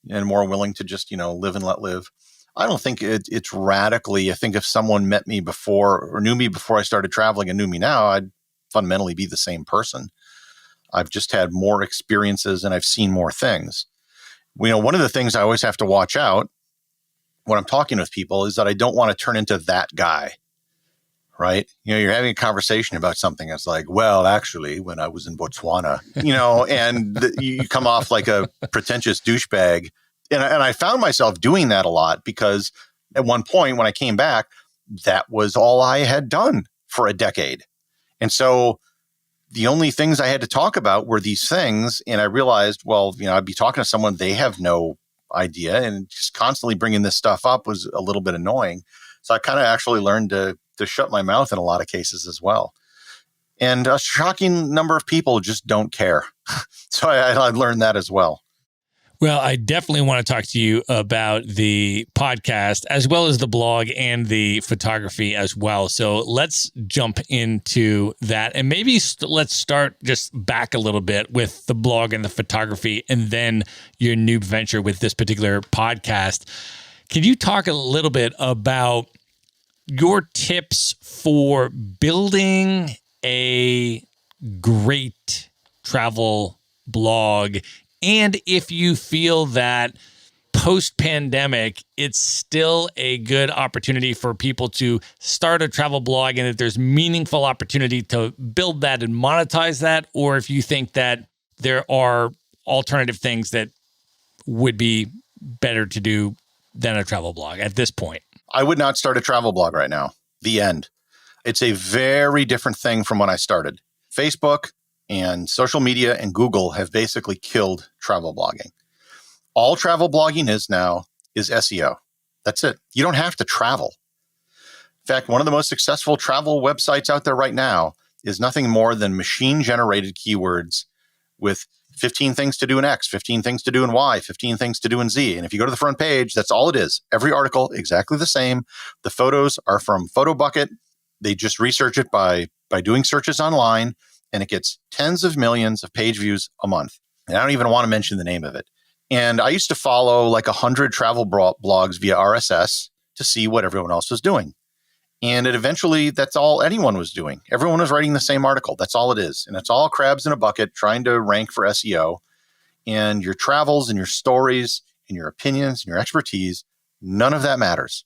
and more willing to just, live and let live. I don't think it's radically. I think if someone met me before or knew me before I started traveling and knew me now, I'd fundamentally be the same person. I've just had more experiences and I've seen more things. One of the things I always have to watch out when I'm talking with people is that I don't want to turn into that guy. Right? You're having a conversation about something. It's like, well, actually, when I was in Botswana, and you come off like a pretentious douchebag. And I found myself doing that a lot because at one point when I came back, that was all I had done for a decade. And so the only things I had to talk about were these things. And I realized, well, I'd be talking to someone, they have no idea. And just constantly bringing this stuff up was a little bit annoying. So I kind of actually learned to shut my mouth in a lot of cases as well. And a shocking number of people just don't care. So I learned that as well. Well, I definitely want to talk to you about the podcast as well as the blog and the photography as well. So let's jump into that. And maybe let's start just back a little bit with the blog and the photography and then your new venture with this particular podcast. Can you talk a little bit about your tips for building a great travel blog? And if you feel that post-pandemic, it's still a good opportunity for people to start a travel blog and that there's meaningful opportunity to build that and monetize that, or if you think that there are alternative things that would be better to do than a travel blog at this point. I would not start a travel blog right now. The end. It's a very different thing from when I started. Facebook and social media and Google have basically killed travel blogging. All travel blogging is now is SEO. That's it. You don't have to travel. In fact, one of the most successful travel websites out there right now is nothing more than machine-generated keywords with 15 things to do in X, 15 things to do in Y, 15 things to do in Z. And if you go to the front page, that's all it is. Every article, exactly the same. The photos are from PhotoBucket. They just research it by doing searches online, and it gets tens of millions of page views a month. And I don't even want to mention the name of it. And I used to follow like 100 travel blogs via RSS to see what everyone else was doing. And eventually, that's all anyone was doing. Everyone was writing the same article. That's all it is. And it's all crabs in a bucket trying to rank for SEO. And your travels and your stories and your opinions and your expertise, none of that matters.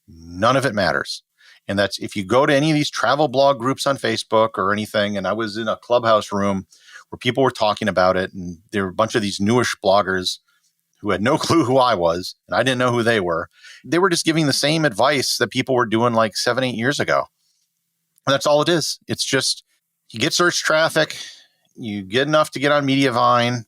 None of it matters. And that's if you go to any of these travel blog groups on Facebook or anything, and I was in a clubhouse room where people were talking about it, and there were a bunch of these newish bloggers who had no clue who I was, and I didn't know who they were. They were just giving the same advice that people were doing like 7-8 years ago. And that's all it is. It's just you get search traffic, you get enough to get on Mediavine,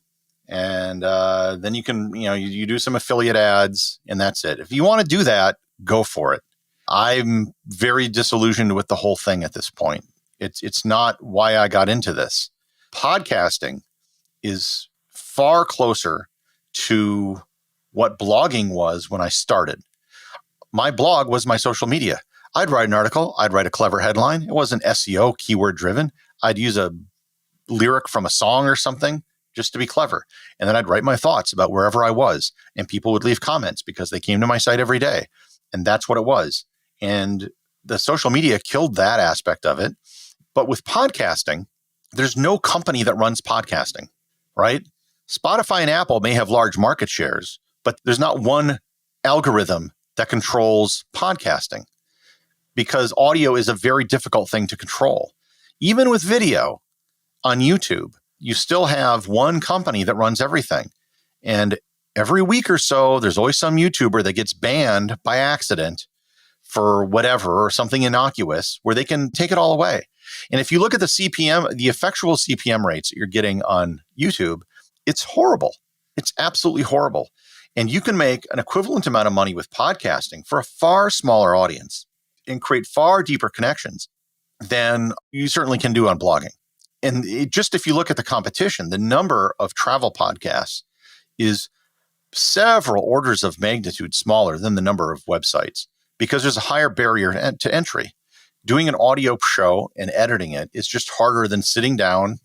and then you can, you do some affiliate ads, and that's it. If you want to do that, go for it. I'm very disillusioned with the whole thing at this point. It's not why I got into this. Podcasting is far closer to what blogging was when I started. My blog was my social media. I'd write an article. I'd write a clever headline. It wasn't SEO, keyword driven. I'd use a lyric from a song or something just to be clever. And then I'd write my thoughts about wherever I was. And people would leave comments because they came to my site every day. And that's what it was. And the social media killed that aspect of it. But with podcasting, there's no company that runs podcasting, right? Spotify and Apple may have large market shares, but there's not one algorithm that controls podcasting because audio is a very difficult thing to control. Even with video on YouTube, you still have one company that runs everything. And every week or so, there's always some YouTuber that gets banned by accident for whatever, or something innocuous, where they can take it all away. And if you look at the CPM, the effectual CPM rates that you're getting on YouTube, it's horrible. It's absolutely horrible. And you can make an equivalent amount of money with podcasting for a far smaller audience and create far deeper connections than you certainly can do on blogging. And if you look at the competition, the number of travel podcasts is several orders of magnitude smaller than the number of websites because there's a higher barrier to entry. Doing an audio show and editing it is just harder than sitting down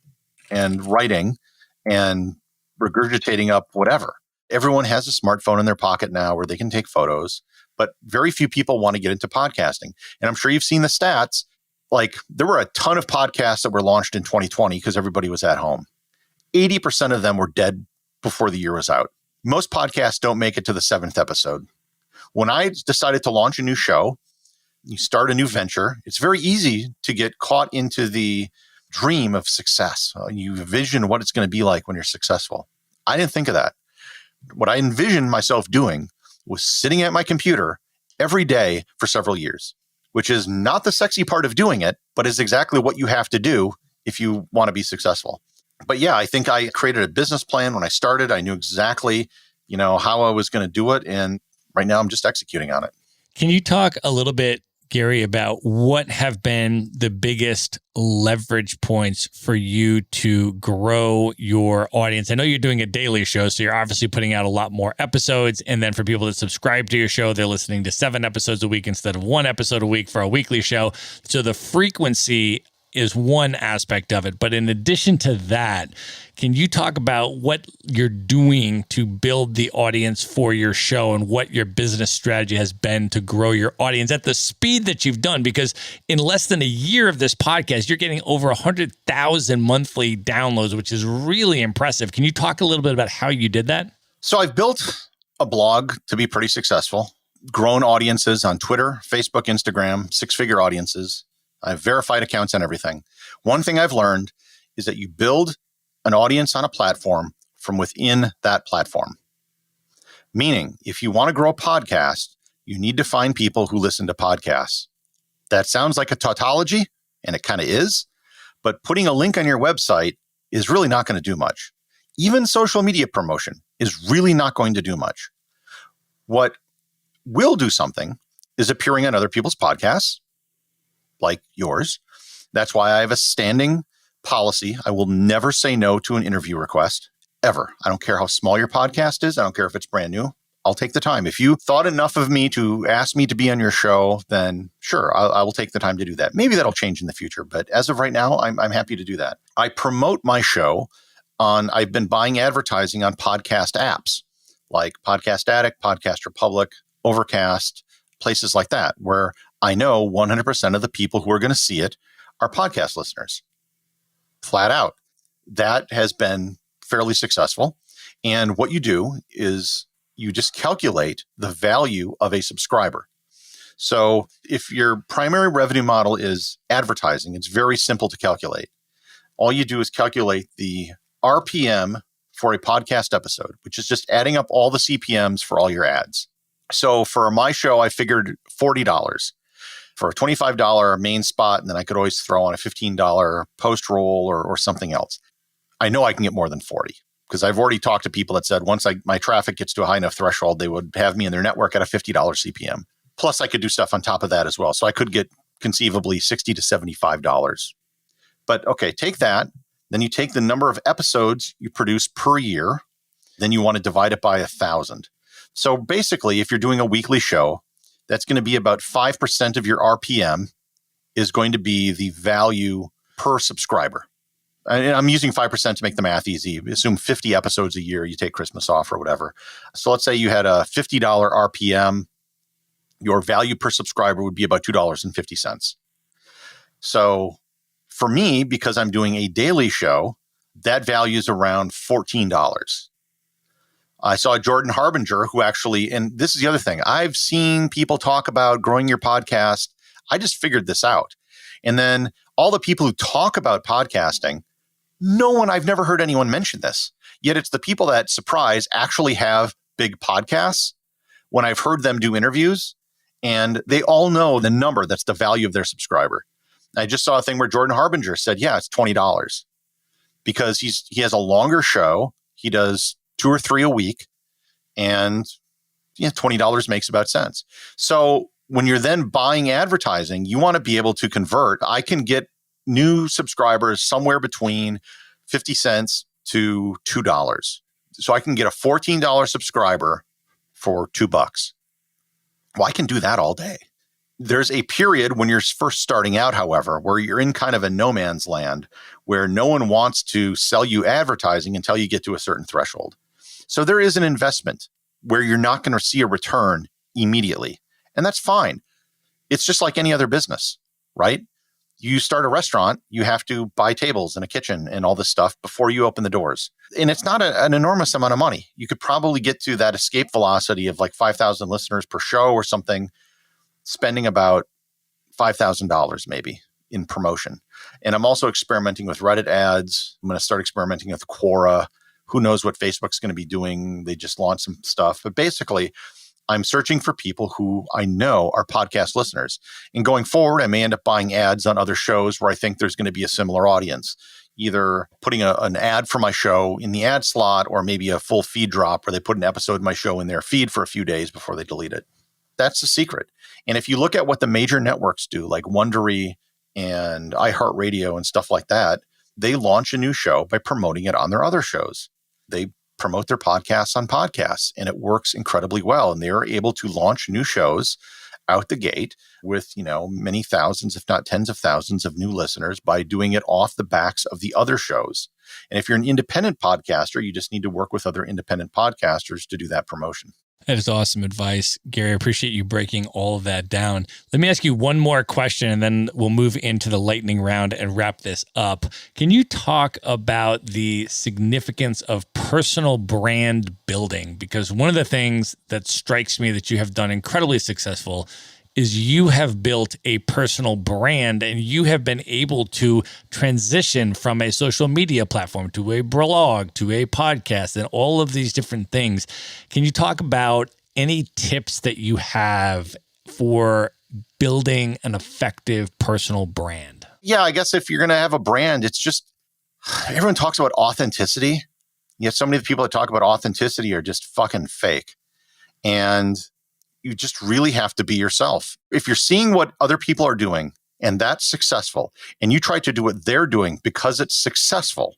and writing and regurgitating up whatever. Everyone has a smartphone in their pocket now where they can take photos, but very few people want to get into podcasting. And I'm sure you've seen the stats. Like there were a ton of podcasts that were launched in 2020 because everybody was at home. 80% of them were dead before the year was out. Most podcasts don't make it to the 7th episode. When I decided to launch a new show, you start a new venture, it's very easy to get caught into the dream of success. You envision what it's going to be like when you're successful. I didn't think of that. What I envisioned myself doing was sitting at my computer every day for several years, which is not the sexy part of doing it, but is exactly what you have to do if you want to be successful. But yeah, I think I created a business plan when I started. I knew exactly, how I was going to do it. And right now I'm just executing on it. Can you talk a little bit, Gary, about what have been the biggest leverage points for you to grow your audience. I know you're doing a daily show, so you're obviously putting out a lot more episodes. And then for people that subscribe to your show, they're listening to 7 episodes a week instead of 1 episode a week for a weekly show. So the frequency is one aspect of it. But in addition to that, can you talk about what you're doing to build the audience for your show and what your business strategy has been to grow your audience at the speed that you've done? Because in less than a year of this podcast, you're getting over 100,000 monthly downloads, which is really impressive. Can you talk a little bit about how you did that? So I've built a blog to be pretty successful, grown audiences on Twitter, Facebook, Instagram, 6-figure audiences. I have verified accounts and everything. One thing I've learned is that you build an audience on a platform from within that platform. Meaning, if you want to grow a podcast, you need to find people who listen to podcasts. That sounds like a tautology, and it kind of is, but putting a link on your website is really not going to do much. Even social media promotion is really not going to do much. What will do something is appearing on other people's podcasts, like yours. That's why I have a standing policy. I will never say no to an interview request, ever. I don't care how small your podcast is. I don't care if it's brand new. I'll take the time. If you thought enough of me to ask me to be on your show, then sure, I will take the time to do that. Maybe that'll change in the future, but as of right now, I'm happy to do that. I promote my show I've been buying advertising on podcast apps like Podcast Addict, Podcast Republic, Overcast, places like that, where I know 100% of the people who are going to see it are podcast listeners. Flat out. That has been fairly successful. And what you do is you just calculate the value of a subscriber. So if your primary revenue model is advertising, it's very simple to calculate. All you do is calculate the RPM for a podcast episode, which is just adding up all the CPMs for all your ads. So for my show, I figured $40 for a $25 main spot, and then I could always throw on a $15 post roll or something else. I know I can get more than 40 because I've already talked to people that said once my traffic gets to a high enough threshold, they would have me in their network at a $50 CPM. Plus, I could do stuff on top of that as well. So I could get conceivably $60 to $75. But okay, take that. Then you take the number of episodes you produce per year. Then you want to divide it by 1,000. So basically, if you're doing a weekly show, that's going to be about 5% of your RPM is going to be the value per subscriber. I'm using 5% to make the math easy. Assume 50 episodes a year, you take Christmas off or whatever. So let's say you had a $50 RPM. Your value per subscriber would be about $2.50. So for me, because I'm doing a daily show, that value is around $14. I saw Jordan Harbinger, who actually, and this is the other thing, I've seen people talk about growing your podcast. I just figured this out. And then all the people who talk about podcasting, I've never heard anyone mention this. Yet it's the people that, surprise, actually have big podcasts when I've heard them do interviews, and they all know the number that's the value of their subscriber. I just saw a thing where Jordan Harbinger said, yeah, it's $20 because he has a longer show. He does 2 or 3 a week, and $20 makes about sense. So when you're then buying advertising, you want to be able to convert. I can get new subscribers somewhere between 50 cents to $2. So I can get a $14 subscriber for $2. Well, I can do that all day. There's a period when you're first starting out, however, where you're in kind of a no man's land where no one wants to sell you advertising until you get to a certain threshold. So there is an investment where you're not going to see a return immediately. And that's fine. It's just like any other business, right? You start a restaurant, you have to buy tables and a kitchen and all this stuff before you open the doors. And it's not an enormous amount of money. You could probably get to that escape velocity of like 5,000 listeners per show or something, spending about $5,000 maybe in promotion. And I'm also experimenting with Reddit ads. I'm going to start experimenting with Quora. Who knows what Facebook's going to be doing? They just launched some stuff. But basically, I'm searching for people who I know are podcast listeners. And going forward, I may end up buying ads on other shows where I think there's going to be a similar audience, either putting an ad for my show in the ad slot or maybe a full feed drop where they put an episode of my show in their feed for a few days before they delete it. That's the secret. And if you look at what the major networks do, like Wondery and iHeartRadio and stuff like that, they launch a new show by promoting it on their other shows. They promote their podcasts on podcasts, and it works incredibly well. And they are able to launch new shows out the gate with, many thousands, if not tens of thousands of new listeners by doing it off the backs of the other shows. And if you're an independent podcaster, you just need to work with other independent podcasters to do that promotion. That is awesome advice, Gary. I appreciate you breaking all of that down. Let me ask you one more question, and then we'll move into the lightning round and wrap this up. Can you talk about the significance of personal brand building? Because one of the things that strikes me that you have done incredibly successful is you have built a personal brand, and you have been able to transition from a social media platform to a blog to a podcast and all of these different things. Can you talk about any tips that you have for building an effective personal brand? Yeah, I guess if you're going to have a brand, it's just, everyone talks about authenticity. Yet so many of the people that talk about authenticity are just fucking fake. And you just really have to be yourself. If you're seeing what other people are doing and that's successful, and you try to do what they're doing because it's successful,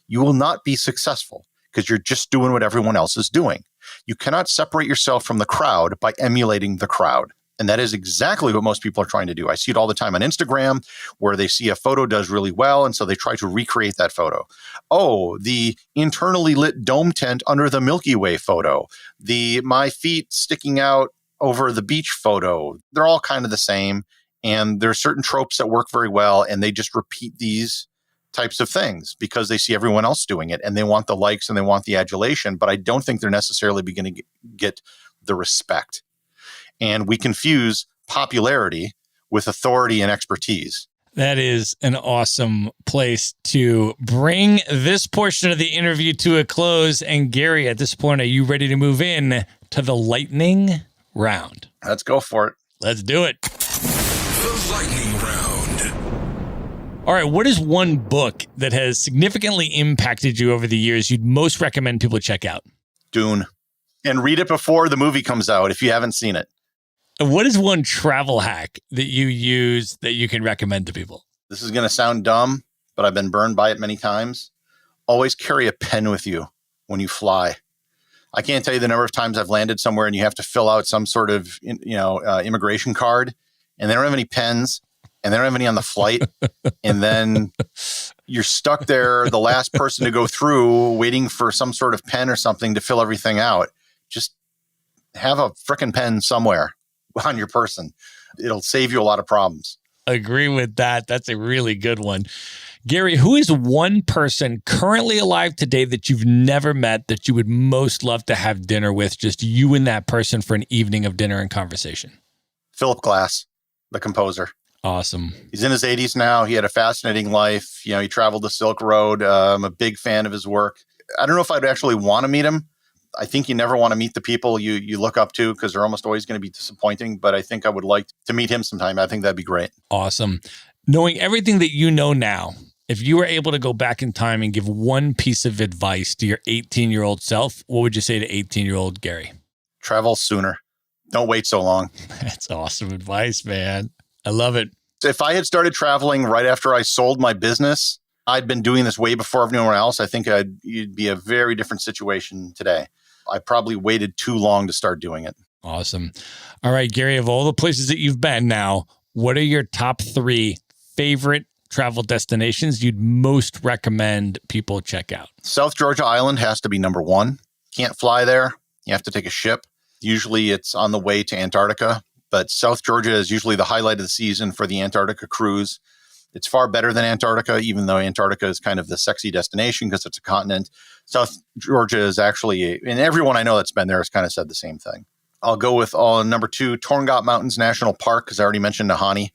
you will not be successful because you're just doing what everyone else is doing. You cannot separate yourself from the crowd by emulating the crowd. And that is exactly what most people are trying to do. I see it all the time on Instagram where they see a photo does really well, and so they try to recreate that photo. Oh, the internally lit dome tent under the Milky Way photo, the my feet sticking out over the beach photo. They're all kind of the same, and there are certain tropes that work very well, and they just repeat these types of things because they see everyone else doing it, and they want the likes and they want the adulation, but I don't think they're necessarily going to get the respect. And we confuse popularity with authority and expertise. That is an awesome place to bring this portion of the interview to a close. And Gary, at this point, are you ready to move in to the lightning round? Let's go for it. Let's do it. The lightning round. All right. What is one book that has significantly impacted you over the years you'd most recommend people check out? Dune. And read it before the movie comes out if you haven't seen it. What is one travel hack that you use that you can recommend to people? This is going to sound dumb, but I've been burned by it many times. Always carry a pen with you when you fly. I can't tell you the number of times I've landed somewhere and you have to fill out some sort of, immigration card, and they don't have any pens, and they don't have any on the flight. And then you're stuck there, the last person to go through, waiting for some sort of pen or something to fill everything out. Just have a frickin' pen somewhere on your person. It'll save you a lot of problems. Agree with that. That's a really good one. Gary, who is one person currently alive today that you've never met that you would most love to have dinner with, just you and that person for an evening of dinner and conversation? Philip Glass, the composer. Awesome. He's in his 80s now. He had a fascinating life. He traveled the Silk Road. I'm a big fan of his work. I don't know if I'd actually want to meet him. I think you never want to meet the people you look up to because they're almost always going to be disappointing. But I think I would like to meet him sometime. I think that'd be great. Awesome. Knowing everything that you know now, if you were able to go back in time and give one piece of advice to your 18-year-old self, what would you say to 18-year-old Gary? Travel sooner. Don't wait so long. That's awesome advice, man. I love it. If I had started traveling right after I sold my business, I'd been doing this way before everyone else. I think you'd be a very different situation today. I probably waited too long to start doing it. Awesome. All right, Gary, of all the places that you've been now, what are your top 3 favorite travel destinations you'd most recommend people check out? South Georgia Island has to be number 1. Can't fly there. You have to take a ship. Usually it's on the way to Antarctica, but South Georgia is usually the highlight of the season for the Antarctica cruise. It's far better than Antarctica, even though Antarctica is kind of the sexy destination because it's a continent. South Georgia is actually, and everyone I know that's been there has kind of said the same thing. I'll go with number 2, Torngat Mountains National Park, because I already mentioned Nahanni.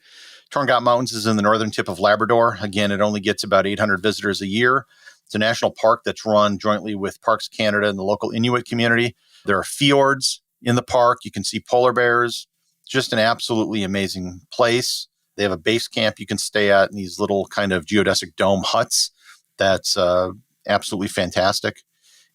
Torngat Mountains is in the northern tip of Labrador. Again, it only gets about 800 visitors a year. It's a national park that's run jointly with Parks Canada and the local Inuit community. There are fjords in the park. You can see polar bears. Just an absolutely amazing place. They have a base camp you can stay at in these little kind of geodesic dome huts. That's absolutely fantastic.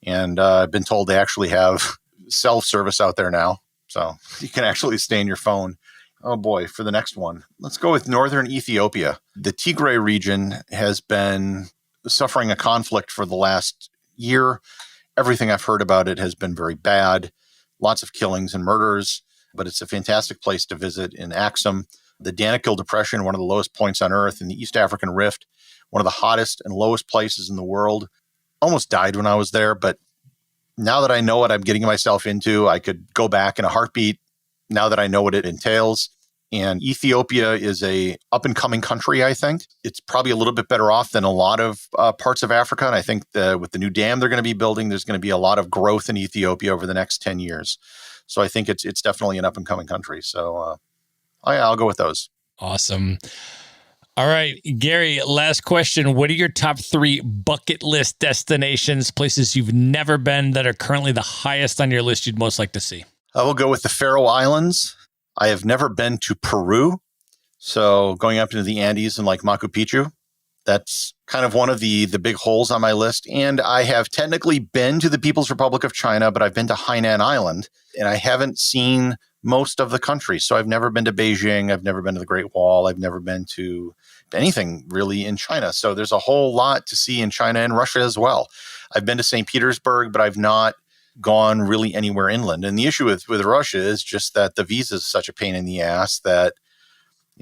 And I've been told they actually have self-service out there now. So you can actually stay on your phone Oh boy, for the next one. Let's go with northern Ethiopia. The Tigray region has been suffering a conflict for the last year. Everything I've heard about it has been very bad. Lots of killings and murders, but it's a fantastic place to visit in Axum. The Danakil Depression, one of the lowest points on Earth in the East African Rift, one of the hottest and lowest places in the world. Almost died when I was there, but now that I know what I'm getting myself into, I could go back in a heartbeat now that I know what it entails. And Ethiopia is a up-and-coming country, I think. It's probably a little bit better off than a lot of parts of Africa. And I think with the new dam they're going to be building, there's going to be a lot of growth in Ethiopia over the next 10 years. So I think it's definitely an up-and-coming country. So I'll go with those. Awesome. All right, Gary, last question. What are your top 3 bucket list destinations, places you've never been that are currently the highest on your list you'd most like to see? I will go with the Faroe Islands. I have never been to Peru. So going up into the Andes and like Machu Picchu, that's kind of one of the big holes on my list. And I have technically been to the People's Republic of China, but I've been to Hainan Island and I haven't seen most of the country. So I've never been to Beijing. I've never been to the Great Wall. I've never been to anything really in China. So there's a whole lot to see in China and Russia as well. I've been to St. Petersburg, but I've not gone really anywhere inland. And the issue with Russia is just that the visa is such a pain in the ass that,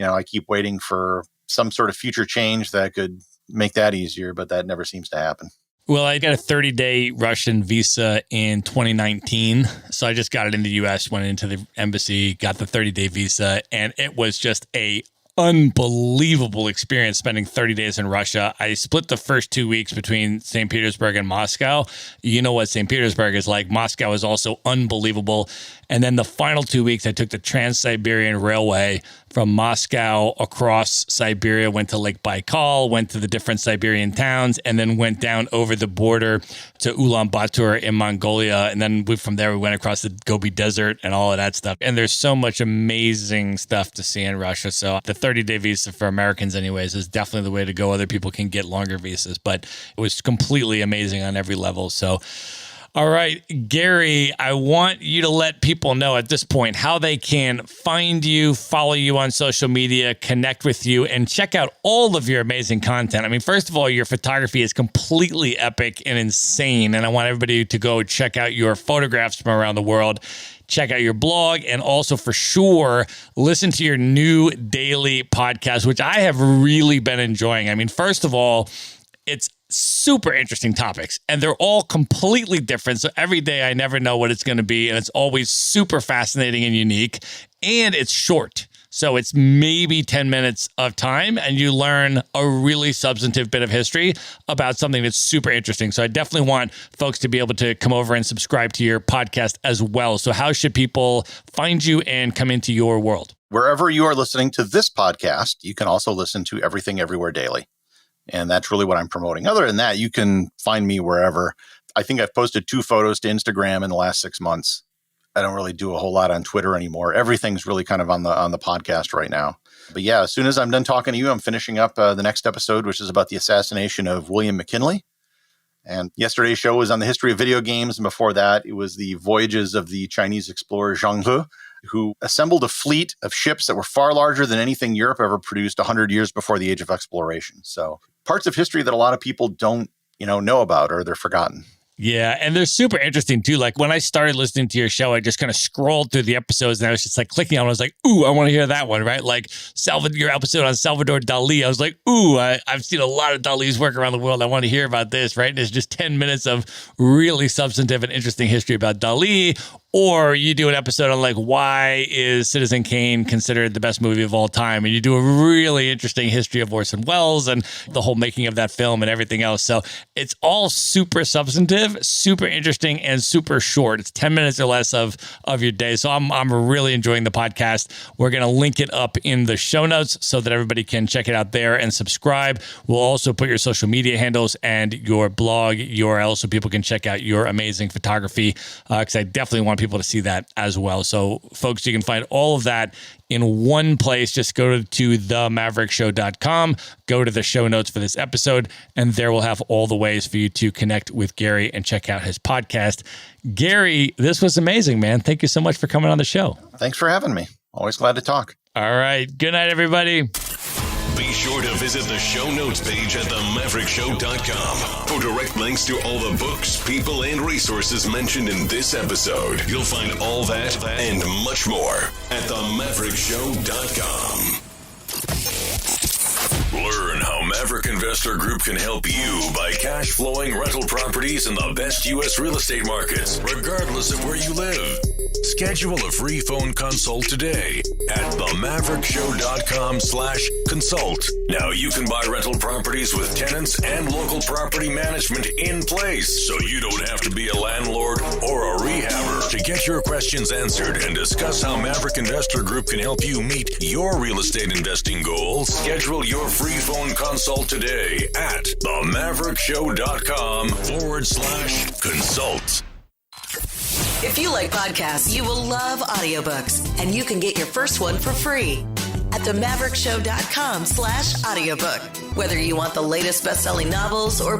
I keep waiting for some sort of future change that could make that easier, but that never seems to happen. Well, I got a 30-day Russian visa in 2019. So I just got it in the U.S., went into the embassy, got the 30-day visa, and it was just a unbelievable experience spending 30 days in Russia. I split the first 2 weeks between St. Petersburg and Moscow. You know what St. Petersburg is like. Moscow is also unbelievable. And then the final 2 weeks, I took the Trans-Siberian Railway from Moscow across Siberia, went to Lake Baikal, went to the different Siberian towns, and then went down over the border to Ulaanbaatar in Mongolia. And then from there, we went across the Gobi Desert and all of that stuff. And there's so much amazing stuff to see in Russia. So the 30-day visa for Americans anyways is definitely the way to go. Other people can get longer visas, but it was completely amazing on every level. So all right, Gary, I want you to let people know at this point how they can find you, follow you on social media, connect with you, and check out all of your amazing content. I mean, first of all, your photography is completely epic and insane, and I want everybody to go check out your photographs from around the world. Check out your blog, and also for sure, listen to your new daily podcast, which I have really been enjoying. I mean, first of all, it's super interesting topics, and they're all completely different. So every day I never know what it's going to be, and it's always super fascinating and unique, and it's short. So it's maybe 10 minutes of time, and you learn a really substantive bit of history about something that's super interesting. So I definitely want folks to be able to come over and subscribe to your podcast as well. So how should people find you and come into your world? Wherever you are listening to this podcast, you can also listen to Everything Everywhere Daily. And that's really what I'm promoting. Other than that, you can find me wherever. I think I've posted 2 photos to Instagram in the last 6 months. I don't really do a whole lot on Twitter anymore. Everything's really kind of on the podcast right now. But yeah, as soon as I'm done talking to you, I'm finishing up the next episode, which is about the assassination of William McKinley. And yesterday's show was on the history of video games. And before that, it was the voyages of the Chinese explorer Zhang He, who assembled a fleet of ships that were far larger than anything Europe ever produced 100 years before the age of exploration. So parts of history that a lot of people don't, know about, or they're forgotten. Yeah, and they're super interesting too. Like when I started listening to your show, I just kind of scrolled through the episodes and I was just like clicking on it. I was like, ooh, I want to hear that one, right? Like your episode on Salvador Dali. I was like, ooh, I've seen a lot of Dali's work around the world. I want to hear about this, right? And it's just 10 minutes of really substantive and interesting history about Dali. Or you do an episode on like, why is Citizen Kane considered the best movie of all time? And you do a really interesting history of Orson Welles and the whole making of that film and everything else. So it's all super substantive, super interesting, and super short. It's 10 minutes or less of your day. So I'm really enjoying the podcast. We're going to link it up in the show notes so that everybody can check it out there and subscribe. We'll also put your social media handles and your blog URL so people can check out your amazing photography, because I definitely want people to see that as well. So folks, you can find all of that in one place. Just go to themaverickshow.com, go to the show notes for this episode, and there we'll have all the ways for you to connect with Gary and check out his podcast. Gary, this was amazing, man. Thank you so much for coming on the show. Thanks for having me. Always glad to talk. All right. Good night, everybody. Be sure to visit the show notes page at themaverickshow.com for direct links to all the books, people, and resources mentioned in this episode. You'll find all that and much more at themaverickshow.com. Learn how Maverick Investor Group can help you buy cash flowing rental properties in the best U.S. real estate markets, regardless of where you live. Schedule a free phone consult today at themaverickshow.com/consult. Now you can buy rental properties with tenants and local property management in place, so you don't have to be a landlord or a rehabber. To get your questions answered and discuss how Maverick Investor Group can help you meet your real estate investing goals, schedule your free phone consult today at themaverickshow.com/consult. If you like podcasts, you will love audiobooks, and you can get your first one for free at themaverickshow.com/audiobook. Whether you want the latest best-selling novels or